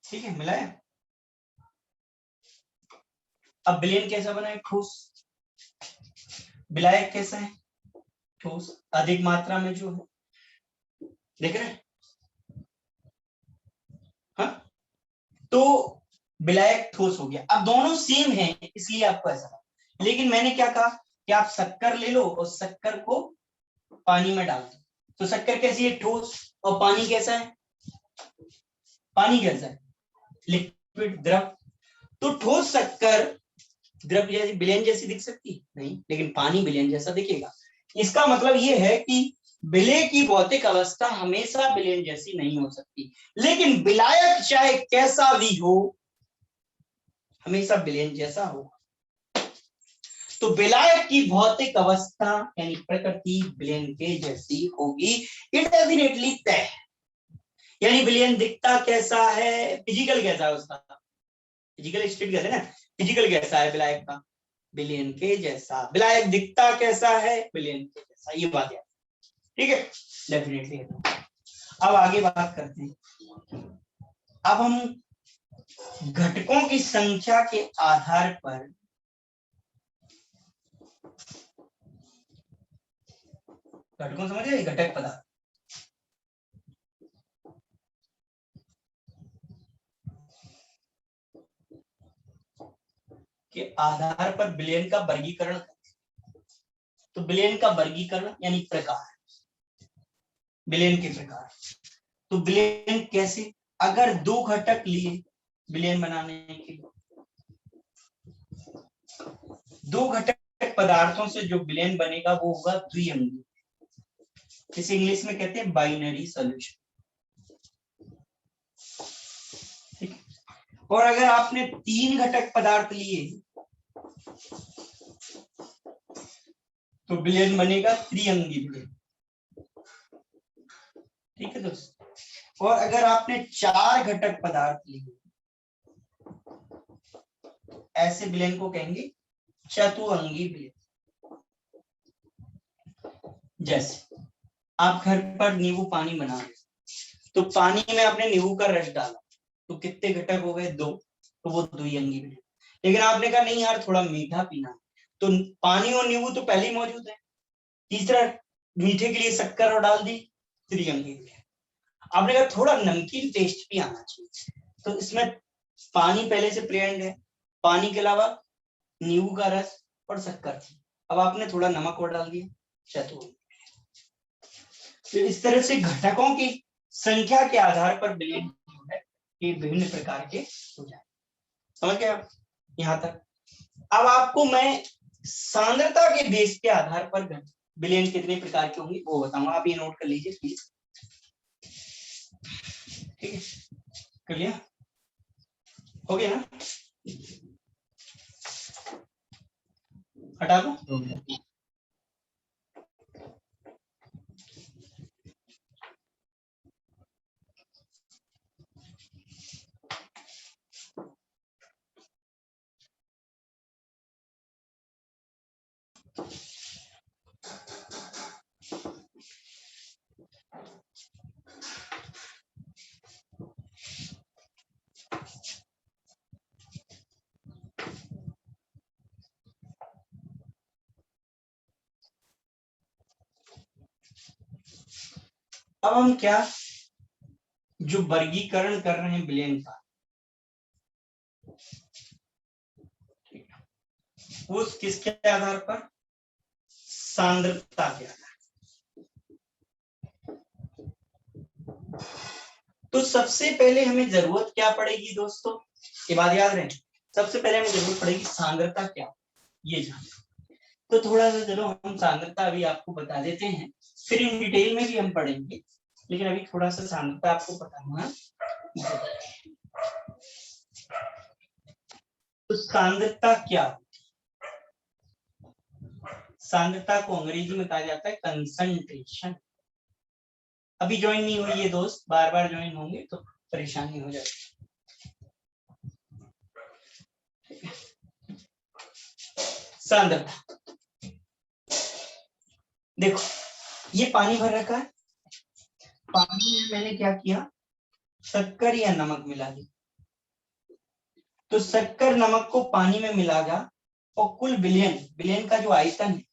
ठीक है, मिलाया। अब बिलियन कैसा बना है, ठोस। विलायक कैसा है, ठोस, अधिक मात्रा में जो है, देख रहे हैं? हाँ, तो विलायक ठोस हो गया। अब दोनों सेम है इसलिए आपको ऐसा लगा। लेकिन मैंने क्या कहा कि आप शक्कर ले लो और शक्कर को पानी में डाल दो, तो शक्कर कैसी है, ठोस, और पानी कैसा है, पानी कैसा है, लिक्विड, द्रव। तो ठोस शक्कर द्रव जैसी, विलयन जैसी दिख सकती नहीं, लेकिन पानी विलयन जैसा दिखेगा। इसका मतलब ये है कि विलय की भौतिक अवस्था हमेशा विलयन जैसी नहीं हो सकती, लेकिन विलायक चाहे कैसा भी हो हमेशा विलयन जैसा होगा। तो विलायक की भौतिक अवस्था यानी प्रकृति विलयन के जैसी होगी, इंडेफिनेटली तय है। यानी विलयन दिखता कैसा है, फिजिकल कैसा है उसका, फिजिकल स्टेट कहते हैं ना, फिजिकल कैसा है विलायक का, विलयन के जैसा। विलायक दिखता कैसा है, विलयन के जैसा। ये बात है, ठीक है, डेफिनेटली। अब आगे बात करते हैं। अब हम घटकों की संख्या के आधार पर घटकों समझ रहे, घटक पदार्थ, के आधार पर विलयन का वर्गीकरण। तो विलयन का वर्गीकरण यानी प्रकार, विलयन के प्रकार। तो विलयन कैसे, अगर दो घटक लिए विलयन बनाने के लिए, दो घटक पदार्थों से जो विलयन बनेगा वो होगा द्विअंगी, इसे इंग्लिश में कहते हैं बाइनरी सॉल्यूशन, ठीक है। और अगर आपने तीन घटक पदार्थ लिए तो विलयन बनेगा त्रिअंगी विलयन, ठीक है दोस्तों। और अगर आपने चार घटक पदार्थ लिए ऐसे विलयन को कहेंगे चतुअंगी विलयन। जैसे आप घर पर नींबू पानी बना रहे, तो पानी में आपने नींबू का रस डाला, तो कितने घटक हो गए, दो, तो वो द्विअंगी विलयन। लेकिन आपने कहा नहीं यार थोड़ा मीठा पीना, तो पानी और नींबू तो पहले ही मौजूद है, तीसरा मीठे के लिए शक्कर और डाल दी, त्रिअंगी विलयन। आपने कहा थोड़ा नमकीन टेस्ट भी आना चाहिए, तो इसमें पानी पहले से प्रेजेंट है, पानी के अलावा नींबू का रस और शक्कर थी, अब आपने थोड़ा नमक और डाल दिया, चतुअंगी। तो इस तरह से घटकों की संख्या के आधार पर विलयन जो है ये विभिन्न प्रकार के हो जाए। समझ गए आप यहां तक? अब आपको मैं सांद्रता के बेस के आधार पर विलयन कितने प्रकार के होंगे वो बताऊंगा, आप ये नोट कर लीजिए प्लीज, ठीक है, कर लिया, हो गया ना, हटा दो। अब हम क्या जो वर्गीकरण कर रहे हैं विलयन का, उस किसके आधार पर, सांद्रता के आधार। तो सबसे पहले हमें जरूरत क्या पड़ेगी दोस्तों, ये बात याद रहे, सबसे पहले हमें जरूरत पड़ेगी सांद्रता क्या, ये जान। तो थोड़ा सा चलो हम सांद्रता अभी आपको बता देते हैं, फिर इन डिटेल में भी हम पढ़ेंगे, लेकिन अभी थोड़ा सा सांद्रता आपको पता होना। तो सांद्रता क्या, सांद्रता को अंग्रेजी में कहा जाता है कंसंट्रेशन। अभी ज्वाइन नहीं हुई है दोस्त, बार बार ज्वाइन होंगे तो परेशानी हो जाएगी। सांद्रता, देखो ये पानी भर रखा है, पानी में मैंने क्या किया, शक्कर या नमक मिला दी। तो शक्कर नमक को पानी में मिला गया और कुल विलयन, विलयन का जो आयतन है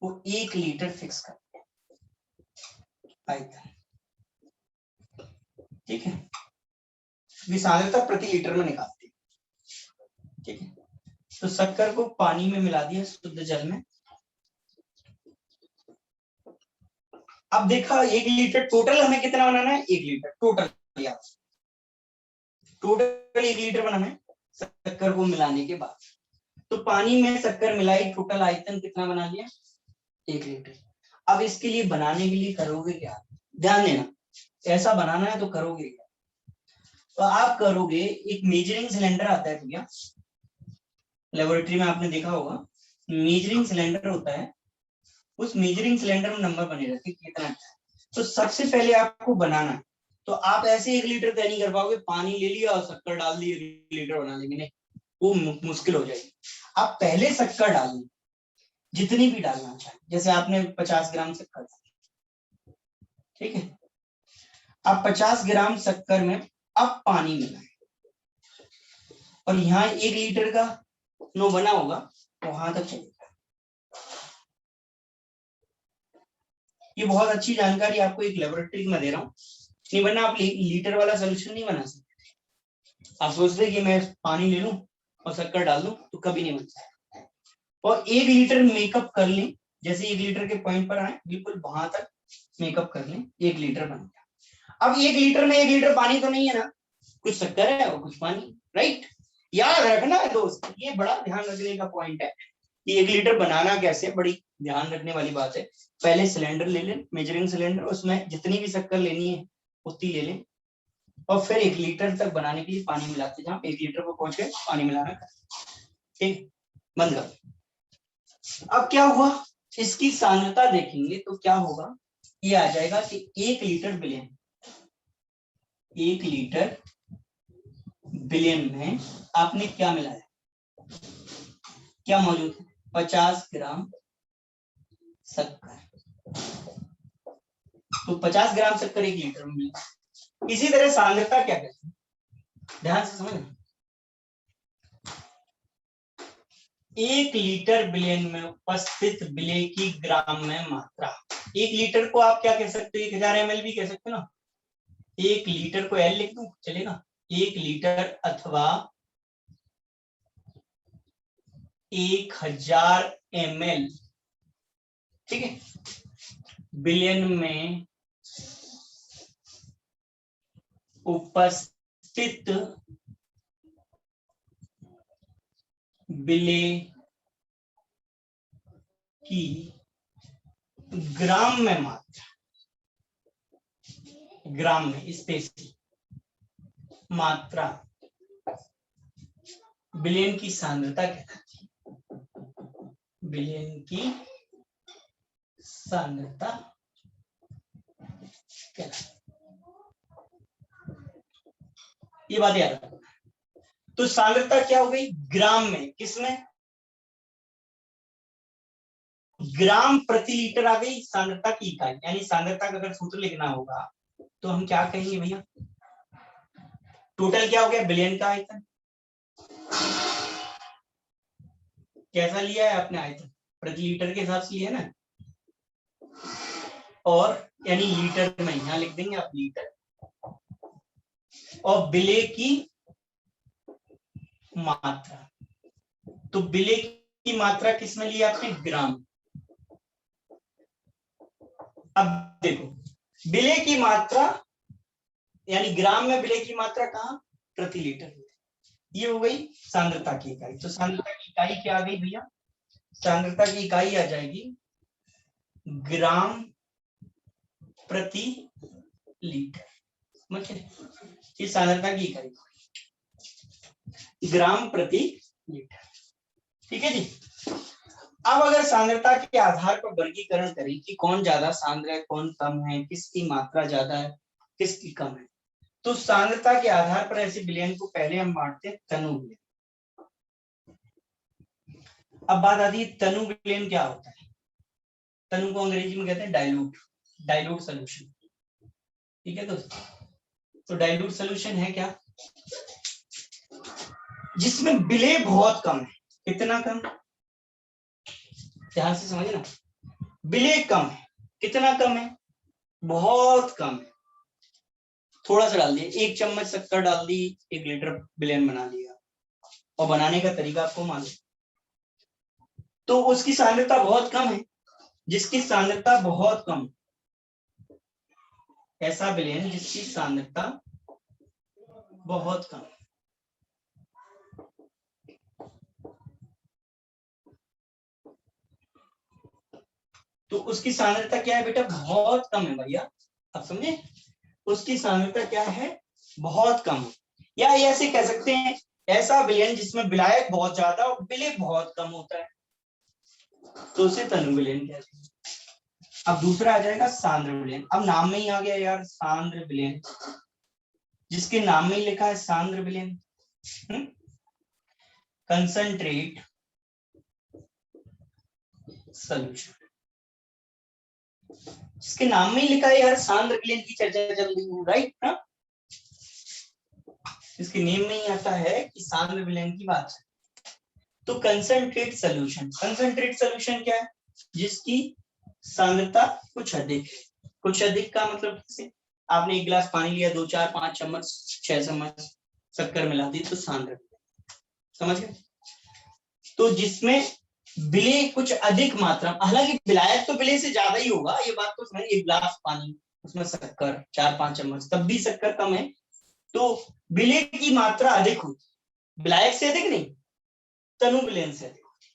वो 1 लीटर फिक्स कर दिया आयतन, ठीक है। सांद्रता प्रति लीटर में निकालते हैं, ठीक है। तो शक्कर को पानी में मिला दिया शुद्ध जल में। अब देखा 1 लीटर टोटल हमें कितना बनाना है, 1 लीटर टोटल, टोटल 1 लीटर बनाना है शक्कर को मिलाने के बाद। तो पानी में शक्कर मिलाई, टोटल आयतन कितना बना लिया, 1 लीटर। अब इसके लिए बनाने के लिए करोगे क्या, ध्यान देना, ऐसा बनाना है तो करोगे क्या, तो आप करोगे, एक मेजरिंग सिलेंडर आता है भैया, लेबोरेटरी में आपने देखा होगा, मेजरिंग सिलेंडर होता है, उस मेजरिंग सिलेंडर में नंबर बने रहते कितना है। तो सबसे पहले आपको बनाना है, तो आप ऐसे 1 लीटर तय नहीं कर पाओगे, पानी ले लिया और शक्कर डाल दी 1 लीटर बना लेंगे, नहीं, वो मुश्किल हो जाएगी। आप पहले शक्कर डालिए, जितनी भी डालना चाहे, जैसे आपने 50 ग्राम शक्कर, ठीक है। अब 50 ग्राम शक्कर में अब पानी मिलाएं, और यहाँ 1 लीटर का नो बना होगा, वहां तक चलेगा। ये बहुत अच्छी जानकारी आपको एक लेबोरेटरी में दे रहा हूँ, नहीं वरना आप लीटर वाला सोल्यूशन नहीं बना सकते। आप सोचते कि मैं पानी ले लूं और शक्कर डाल दूं, तो कभी नहीं बन सकता। और 1 लीटर मेकअप कर लें, जैसे 1 लीटर के पॉइंट पर आए बिल्कुल वहां तक मेकअप कर लें, 1 लीटर बन गया। अब 1 लीटर में 1 लीटर पानी तो नहीं है ना, कुछ शक्कर है और कुछ पानी, राइट। याद रखना है दोस्त, ये बड़ा ध्यान रखने का पॉइंट है कि 1 लीटर बनाना कैसे, बड़ी ध्यान रखने वाली बात है। पहले सिलेंडर ले लें, मेजरिंग सिलेंडर, उसमें जितनी भी शक्कर लेनी है उतनी ले लें, और फिर 1 लीटर तक बनाने के लिए पानी मिलाते जाओ, 1 लीटर को पहुंच गए पानी मिलाना, ठीक, बंद कर। अब क्या हुआ, इसकी सांद्रता देखेंगे तो क्या होगा, ये आ जाएगा कि 1 लीटर विलयन, 1 लीटर विलयन में आपने क्या मिलाया, क्या मौजूद है, 50 ग्राम शक्कर। तो 50 ग्राम शक्कर 1 लीटर में मिला। इसी तरह सांद्रता क्या कहते हैं, ध्यान से समझना, 1 लीटर विलयन में उपस्थित विलय की ग्राम में मात्रा। 1 लीटर को आप क्या कह सकते हो, 1000 ml भी कह सकते हो ना, 1 लीटर को L लिख दूं चलेगा, 1 लीटर अथवा 1000 ml, ठीक है, विलयन में उपस्थित विलय की ग्राम में मात्रा, ग्राम में स्पेशली मात्रा, विलयन की सांद्रता कहलाती है, विलयन की सांद्रता कहलाती है। ये बात याद रखना। तो सांद्रता क्या हो गई, ग्राम में, किसमें, ग्राम प्रति लीटर आ गई सांद्रता की इकाई, यानी सांद्रता का अगर सूत्र लिखना होगा तो हम क्या कहेंगे भैया, टोटल क्या हो गया, विलयन का आयतन, कैसा लिया है आपने आयतन, प्रति लीटर के हिसाब से लिया ना, और यानी लीटर में, यहां लिख देंगे आप लीटर, और विलेय की मात्रा, तो विलेय की मात्रा किसमें ली आपने, ग्राम। अब देखो विलेय की मात्रा यानी ग्राम में विलेय की मात्रा कहां, प्रति लीटर। ये हो गई सांद्रता की इकाई। तो सांद्रता की इकाई क्या आ गई भैया, सांद्रता की इकाई आ जाएगी ग्राम प्रति लीटर। समझे, ये सांद्रता की इकाई ग्राम प्रति लीटर। ठीक है जी। अब अगर सांद्रता के आधार पर वर्गीकरण करें कि कौन ज्यादा सांद्र है, कौन कम है, किसकी मात्रा ज्यादा है, किसकी कम है, तो सांद्रता के आधार पर ऐसे विलयन को पहले हम बांटते हैं तनु विलयन। अब बात आती है तनु विलयन क्या होता है। तनु को अंग्रेजी में कहते हैं डाइल्यूट, डाइल्यूट सोल्यूशन। ठीक है दोस्तों, तो डाइल्यूट सोल्यूशन है क्या, जिसमें विलेय बहुत कम है। कितना कम, ध्यान से समझे ना, विलेय कम है। कितना कम है, बहुत कम है। थोड़ा सा डाल दिया, 1 चम्मच शक्कर डाल दी, 1 लीटर विलयन बना लिया, और बनाने का तरीका आपको मालूम, तो उसकी सांद्रता बहुत कम है। जिसकी सांद्रता बहुत कम, ऐसा विलयन जिसकी सांद्रता बहुत कम, तो उसकी सांद्रता क्या है बेटा, बहुत कम है भैया। आप समझे, उसकी सांद्रता क्या है, बहुत कम है। या ऐसे कह सकते हैं ऐसा विलयन जिसमें विलायक बहुत ज्यादा और विलेय बहुत कम होता है, तो उसे तनु विलयन कहते हैं। अब दूसरा आ जाएगा सांद्र विलयन। अब नाम में ही आ गया यार सांद्र विलयन, जिसके नाम में ही लिखा है सांद्र विलयन, कंसंट्रेट सोल्यूशन। जिसके नाम में ही लिखा है यार सांद्र विलयन की चर्चा चल रही है, राइट ना, इसके नेम में ही आता है कि सांद्र विलयन की बात है। तो कंसंट्रेट सोल्यूशन, कंसंट्रेट सोल्यूशन क्या है, जिसकी सांद्रता कुछ अधिक है। कुछ अधिक का मतलब जैसे आपने 1 गिलास पानी लिया, 2, 4, 5 चम्मच, 6 चम्मच शक्कर मिला दी, तो सांद्र, समझ गए। तो जिसमें विलेय कुछ अधिक मात्रा, हालांकि विलायक तो विलेय से ज्यादा ही होगा, ये बात तो समझ, 1 गिलास पानी उसमें शक्कर 4-5 चम्मच, तब भी शक्कर कम है, तो विलेय की मात्रा अधिक होती, विलायक से अधिक नहीं, तनु विलयन से अधिक होती।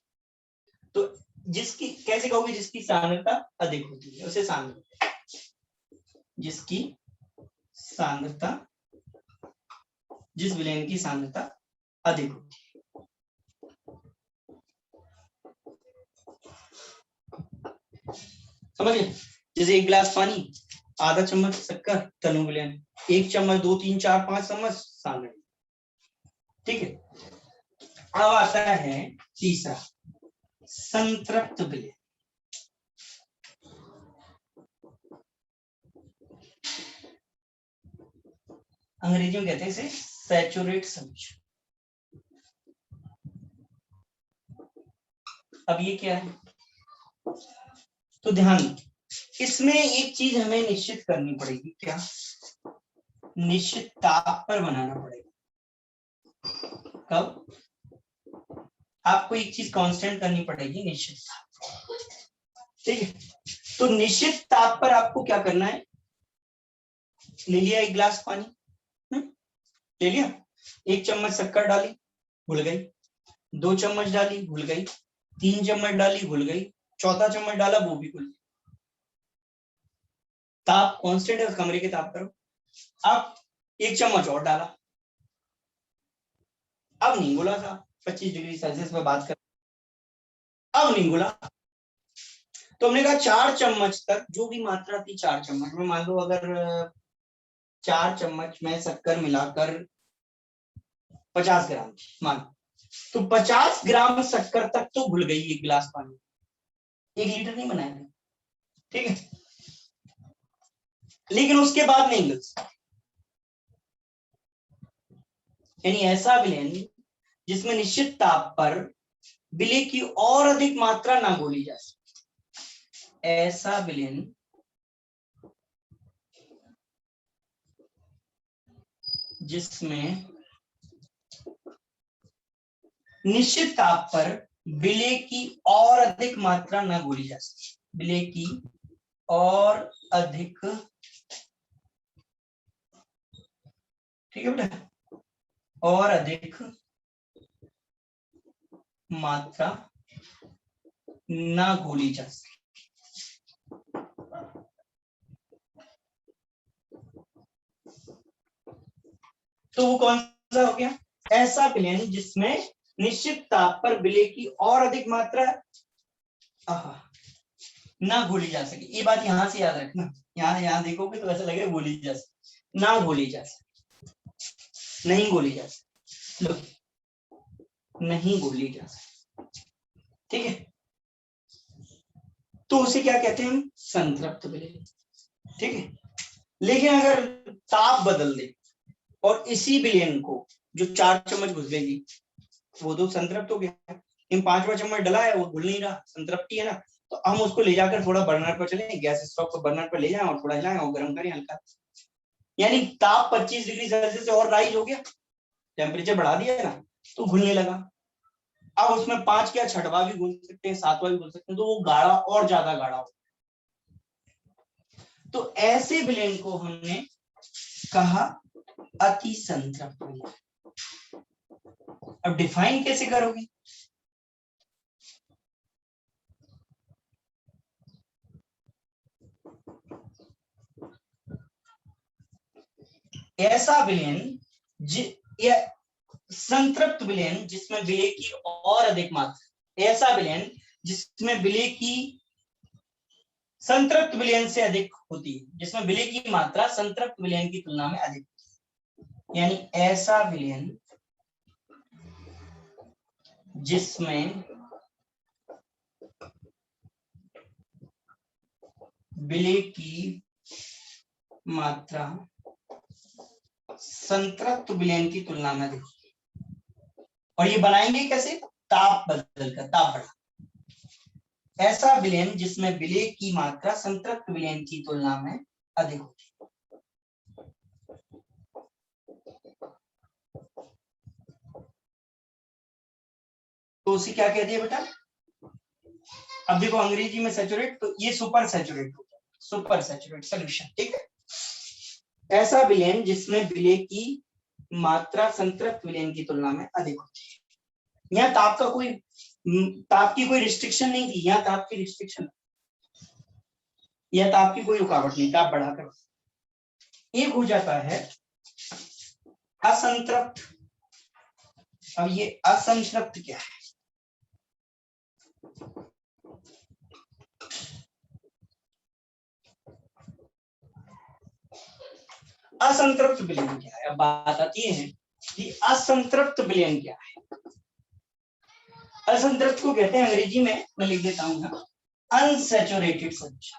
तो जिसकी कैसे कहोगे, जिसकी सांद्रता अधिक होती है उसे सांद्र, जिसकी सांद्रता, जिस विलयन की सांद्रता अधिक होती है। समझ गए, जैसे 1 गिलास पानी, आधा चम्मच शक्कर, तनु विलयन, 1 चम्मच, 2, 3, 4, 5 चम्मच सांद्र। ठीक है। अब आता है तीसरा संतृप्त विलयन। अंग्रेजी में कहते हैं इसे सैचुरेट सोल्यूशन। अब ये क्या है, तो ध्यान, इसमें एक चीज हमें निश्चित करनी पड़ेगी, क्या, निश्चित ताप पर बनाना पड़ेगा। कब, आपको एक चीज कांस्टेंट करनी पड़ेगी, निश्चित ताप। ठीक है, तो निश्चित ताप पर आपको क्या करना है, ले लिया 1 गिलास पानी, ले लिया, 1 चम्मच शक्कर डाली, घुल गई, 2 चम्मच डाली, घुल गई, 3 चम्मच डाली, घुल गई, 4था चम्मच डाला, वो भी घुल गई। ताप कांस्टेंट है, कमरे के ताप करो। अब 1 चम्मच और डाला, अब नहीं घुला था, 25 डिग्री सेल्सियस में बात कर, अब नहीं घुला, तो हमने कहा 4 चम्मच तक जो भी मात्रा थी, 4 चम्मच में, मान लो अगर 4 चम्मच में शक्कर मिलाकर 50 ग्राम मान, तो 50 ग्राम शक्कर तक तो घुल गई 1 गिलास पानी, 1 लीटर नहीं बनाया, ठीक है, लेकिन उसके बाद नहीं घुल सकती। यानी ऐसा विलयन जिसमें निश्चित ताप पर विलेय की और अधिक मात्रा ना घोली जा सके, ऐसा विलयन जिसमें निश्चित ताप पर विलेय की और अधिक मात्रा न घोली जा सके। विलेय की और अधिक, ठीक है बेटा, और अधिक मात्रा ना घोली जा सके। तो वो कौन सा हो गया? ऐसा विलयन जिसमें निश्चित ताप पर विलेय की और अधिक मात्रा ना घोली जा सके। ये बात यहां से याद रखना, यहां देखोगे तो ऐसा लगेगा घोली जा सके, ना घोली जा सके, नहीं घोली जा सके, लो नहीं घोली जा सके, ठीक है। तो उसे क्या कहते हैं हम? संतृप्त विलयन, ठीक है। लेकिन अगर ताप बदल दे और इसी विलयन को जो 4 चम्मच घुसेगी वो तो संतृप्त हो गया, इन 5वां चम्मच डला है वो घुल नहीं रहा, संतृप्ति है ना। तो हम उसको ले जाकर थोड़ा बर्नर पर चलें, गैस स्टोव पर बर्नर पर ले जाएं और थोड़ा हिलाएं और गर्म करें हल्का, यानी ताप 25 डिग्री सेल्सियस से और राइज हो गया, टेम्परेचर बढ़ा दिया है ना, तो घुलने लगा। अब उसमें 5 क्या 6वां भी घुल सकते हैं, 7वां भी घुल सकते हैं, तो वो गाढ़ा और ज्यादा गाढ़ा हो। तो ऐसे विलयन को हमने कहा अति संतृप्त विलयन। अब डिफाइन कैसे करोगे? ऐसा विलयन संतृप्त विलयन जिसमें विलेय की और अधिक मात्रा, ऐसा विलयन जिसमें विलेय की संतृप्त विलयन से अधिक होती है, जिसमें विलेय की मात्रा संतृप्त विलयन की तुलना में अधिक होती है। यानी ऐसा विलयन जिसमें विलेय की मात्रा संतृप्त विलयन की तुलना में अधिक होती है। और ये बनाएंगे कैसे? ताप बदलकर, ताप बढ़ा। ऐसा विलयन जिसमें विलेय की मात्रा संतृप्त विलयन की तुलना में अधिक होती है। तो उसे क्या कह दिया बेटा? अब देखो अंग्रेजी में सैचुरेट, तो ये सुपर सैचुरेट हो जाए, सुपर सैचुरेट सॉल्यूशन, ठीक है। ऐसा विलयन जिसमें विलेय की मात्रा संतृप्त विलयन की तुलना में अधिक होती है। यहाँ ताप की कोई रिस्ट्रिक्शन नहीं थी, यहाँ ताप की रिस्ट्रिक्शन, यह ताप की कोई रुकावट नहीं, ताप बढ़ाकर एक हो जाता है असंतृप्त। अब ये असंतृप्त क्या है? असंतृप्त विलयन क्या है? अब बात आती है कि असंतृप्त विलयन क्या है। असंतृप्त को कहते हैं अंग्रेजी में, मैं लिख देता हूं यहाँ, अनसैचुरेटेड सॉल्यूशन।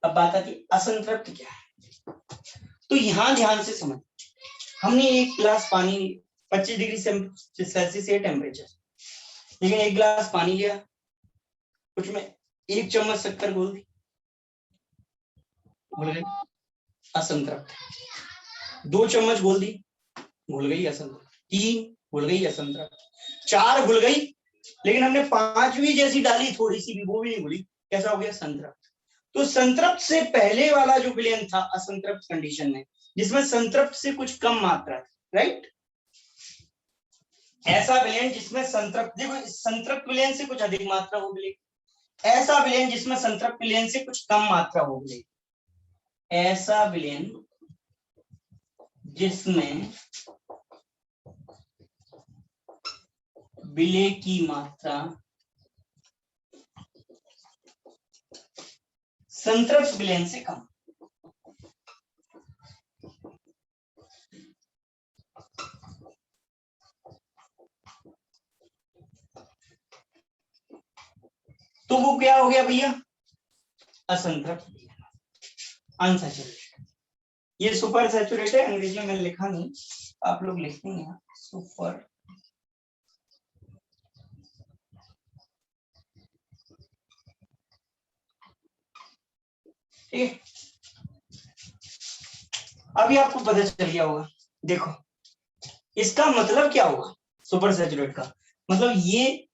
अब बात आती है असंतृप्त क्या है। तो यहां ध्यान से समझ, हमने एक गिलास पानी, 25 डिग्री सेल्सियस है टेम्परेचर, लेकिन एक गिलास पानी लिया, उसमें 1 चम्मच शक्कर घोल दी, घुल गई, असंतृप्त। 2 चम्मच घोल दी, घुल गई, असंतृप्त। 3 घुल गई, असंतृप्त। 4 घुल गई, लेकिन हमने 5वीं जैसी डाली थोड़ी सी भी, वो भी नहीं घुली, कैसा हो गया? संतृप्त। तो संतृप्त से पहले वाला जो विलयन था असंतृप्त कंडीशन में, जिसमें संतृप्त से कुछ कम मात्रा थी, राइट, ऐसा विलयन जिसमें संतृप्त, देखो संतृप्त विलयन से कुछ अधिक मात्रा हो गई, ऐसा विलयन जिसमें संतृप्त विलयन से कुछ कम मात्रा हो गई, ऐसा विलयन जिसमें विलेय की मात्रा संतृप्त विलयन से कम। तो वो क्या हो गया भैया? असंतृप्त विलयन, अनसैचुरेटेड। ये सुपर सैचुरेट है, अंग्रेजी में लिखा नहीं, आप लोग लिखते हैं सुपर ठीक है, अभी आपको पता चल गया होगा। देखो इसका मतलब क्या होगा सुपर सैचुरेट का, मतलब ये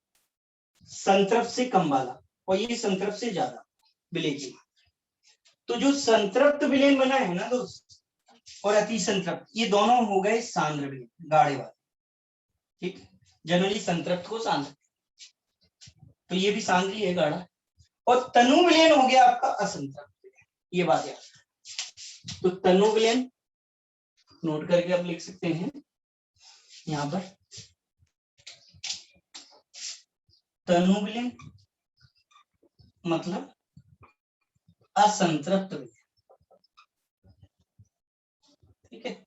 संतृप्त से कम वाला और ये संतृप्त से ज्यादा विलेय की मात्रा। तो जो संतृप्त विलेय बना है ना दोस्त और अति संतृप्त, ये दोनों हो गए सांद्र विलेय, गाढ़े वाले। ठीक, जनरली संतृप्त को सांद्र, तो ये भी सांद्र ही है, गाढ़ा। और तनु विलेय हो गया आपका असंतृप्त विलेय, ये बात याद। तो तनु विलेय नोट करके आप लिख सकते हैं यहां पर, तनु विलेय मतलब असंतृप्त विलेय। ठीक है,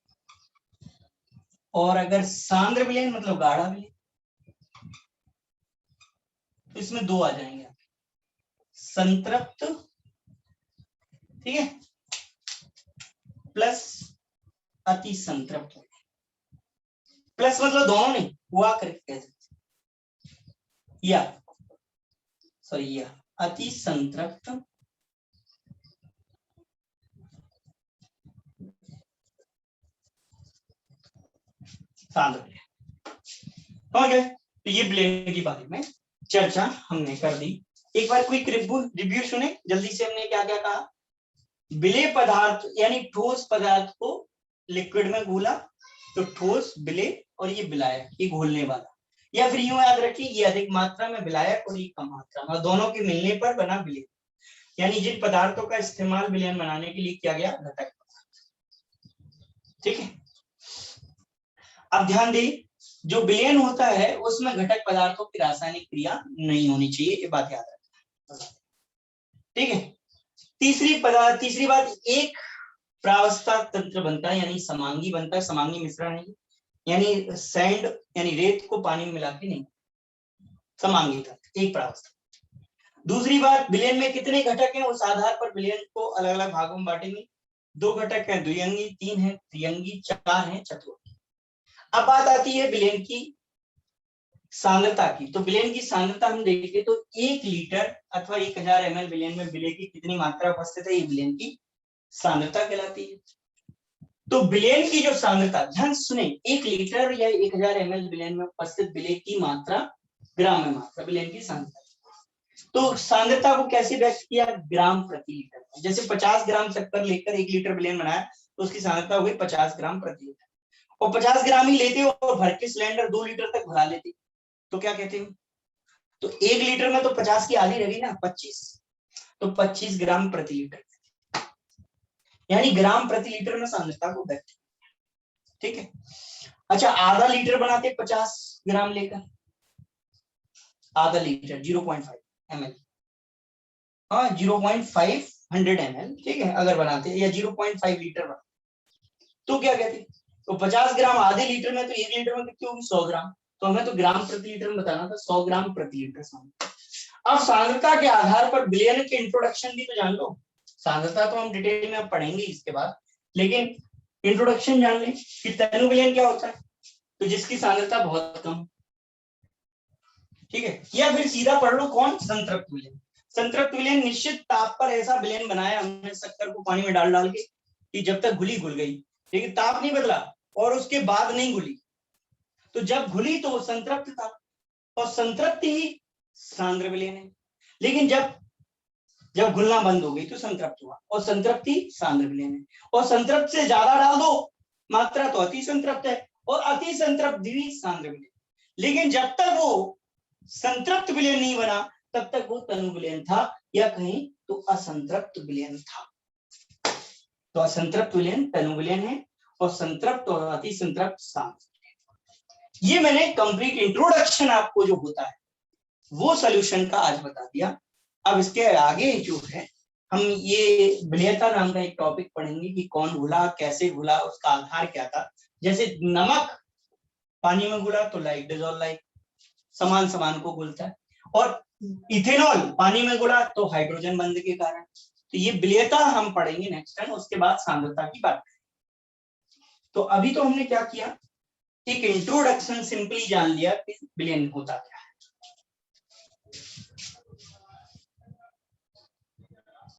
और अगर सांद्र विलेय मतलब गाढ़ा विलेय, तो इसमें दो आ जाएंगे, संतृप्त, ठीक है, प्लस अति संतृप्त। प्लस मतलब दोनों नहीं, हुआ करके कह सकते, या सॉरी या अति संतृप्त सांद्र विलेय। समझ गए? तो ये विलेय के बारे में चर्चा हमने कर दी। एक बार क्विक रिव्यू सुने जल्दी से। हमने क्या क्या कहा? विलेय पदार्थ यानी ठोस पदार्थ को लिक्विड में घोला तो ठोस विलेय, और ये विलायक, ये घोलने वाला, या फिर यूं याद रखिए ये अधिक मात्रा में विलायक और ये कम मात्रा में, दोनों के मिलने पर बना विलेय। यानी जिन पदार्थों का इस्तेमाल विलयन बनाने के लिए किया गया, घटक पदार्थ। ठीक है, अब ध्यान दें, जो विलयन होता है उसमें घटक पदार्थों की रासायनिक क्रिया नहीं होनी चाहिए, ये बात याद रखना। ठीक है, तीसरी बात, एक प्रावस्था तंत्र बनता है, यानी समांगी बनता है, समांगी मिश्रण नहीं, यानी सैंड यानी रेत को पानी में मिला के नहीं, समांगी तंत्र, एक प्रावस्था। दूसरी बात, विलयन में कितने घटक हैं उस आधार पर विलयन को अलग अलग भागों में बांटेंगे। 2 घटक हैं द्विअंगी, 3 है त्रिअंगी, 4 है चतुर्थी। अब बात आती है विलयन की सांद्रता की। तो विलयन की सांद्रता हम देखें तो 1 लीटर अथवा 1000 ml विलयन में विलेय की कितनी मात्रा उपस्थित है, ये विलयन की सांद्रता कहलाती है। तो विलयन की जो सांद्रता, ध्यान सुने, 1 लीटर या 1000 ml विलयन में उपस्थित विलेय की मात्रा ग्राम में मात्रा, विलयन की सांद्रता। तो सांद्रता को कैसे व्यक्त किया? ग्राम प्रति लीटर। जैसे 50 ग्राम शक्कर लेकर 1 लीटर विलयन बनाया तो उसकी सांद्रता हो गई 50 ग्राम प्रति लीटर। और 50 ग्राम ही लेते और भर के सिलेंडर 2 लीटर तक भरा लेते तो क्या कहते हैं? तो 1 लीटर में तो 50 की आधी रही ना, 25, तो 25 ग्राम प्रति लीटर, यानी ग्राम प्रति लीटर में सांद्रता को व्यक्त किया। ठीक है, अच्छा आधा लीटर बनाते 50 ग्राम लेकर, आधा लीटर 0.5 ml, हाँ 0.500 ml, ठीक है, अगर बनाते या 0.5 लीटर बनाते तो क्या कहते? तो 50 ग्राम आधे लीटर में, तो 1 लीटर में कितनी होगी? 100 ग्राम। तो हमें तो ग्राम प्रति लीटर में बताना था, 100 ग्राम प्रति लीटर सांद्रता। अब सांद्रता के आधार पर विलयन के इंट्रोडक्शन भी तो जान लो। सांद्रता तो हम डिटेल में पढ़ेंगे इसके बाद, लेकिन इंट्रोडक्शन जान लें कि तनु विलयन क्या होता है। तो जिसकी सांद्रता बहुत कम, ठीक है, या फिर सीधा पढ़ लो कौन? संतृप्त विलयन। संतृप्त विलयन निश्चित ताप पर ऐसा विलयन बनाया हमने शक्कर को पानी में डाल के कि जब तक घुली घुल गई, लेकिन ताप नहीं बदला और उसके बाद नहीं घुली, तो जब घुली तो वो संतृप्त था, और संतृप्त ही सांद्र विलयन है। लेकिन जब घुलना बंद हो गई तो संतृप्त हुआ, और संतृप्ति सांद्र विलयन है। और संतृप्त से ज्यादा डाल दो मात्रा तो अति संतृप्त है, और अति संतृप्त भी सांद्र विलयन। लेकिन जब तक वो संतृप्त विलयन नहीं बना तब तक वो तनु विलयन था, या कहीं तो असंतृप्त विलयन था। तो असंतृप्त विलयन तनु विलयन है, और संतृप्त और अति संतृप्त सांद्र। ये मैंने कंप्लीट इंट्रोडक्शन आपको जो होता है वो सॉल्यूशन का आज बता दिया। अब इसके आगे जो है हम ये विलयता नाम का एक टॉपिक पढ़ेंगे कि कौन घुला, कैसे घुला, उसका आधार क्या था। जैसे नमक पानी में घुला तो लाइक डिसॉल्व लाइक, समान को घुलता है, और इथेनॉल पानी में घुला तो हाइड्रोजन बंध के कारण। तो ये विलयता हम पढ़ेंगे नेक्स्ट टाइम, उसके बाद सांद्रता की बात करेंगे। तो अभी तो हमने क्या किया, एक इंट्रोडक्शन सिंपली जान लिया कि विलयन होता क्या है।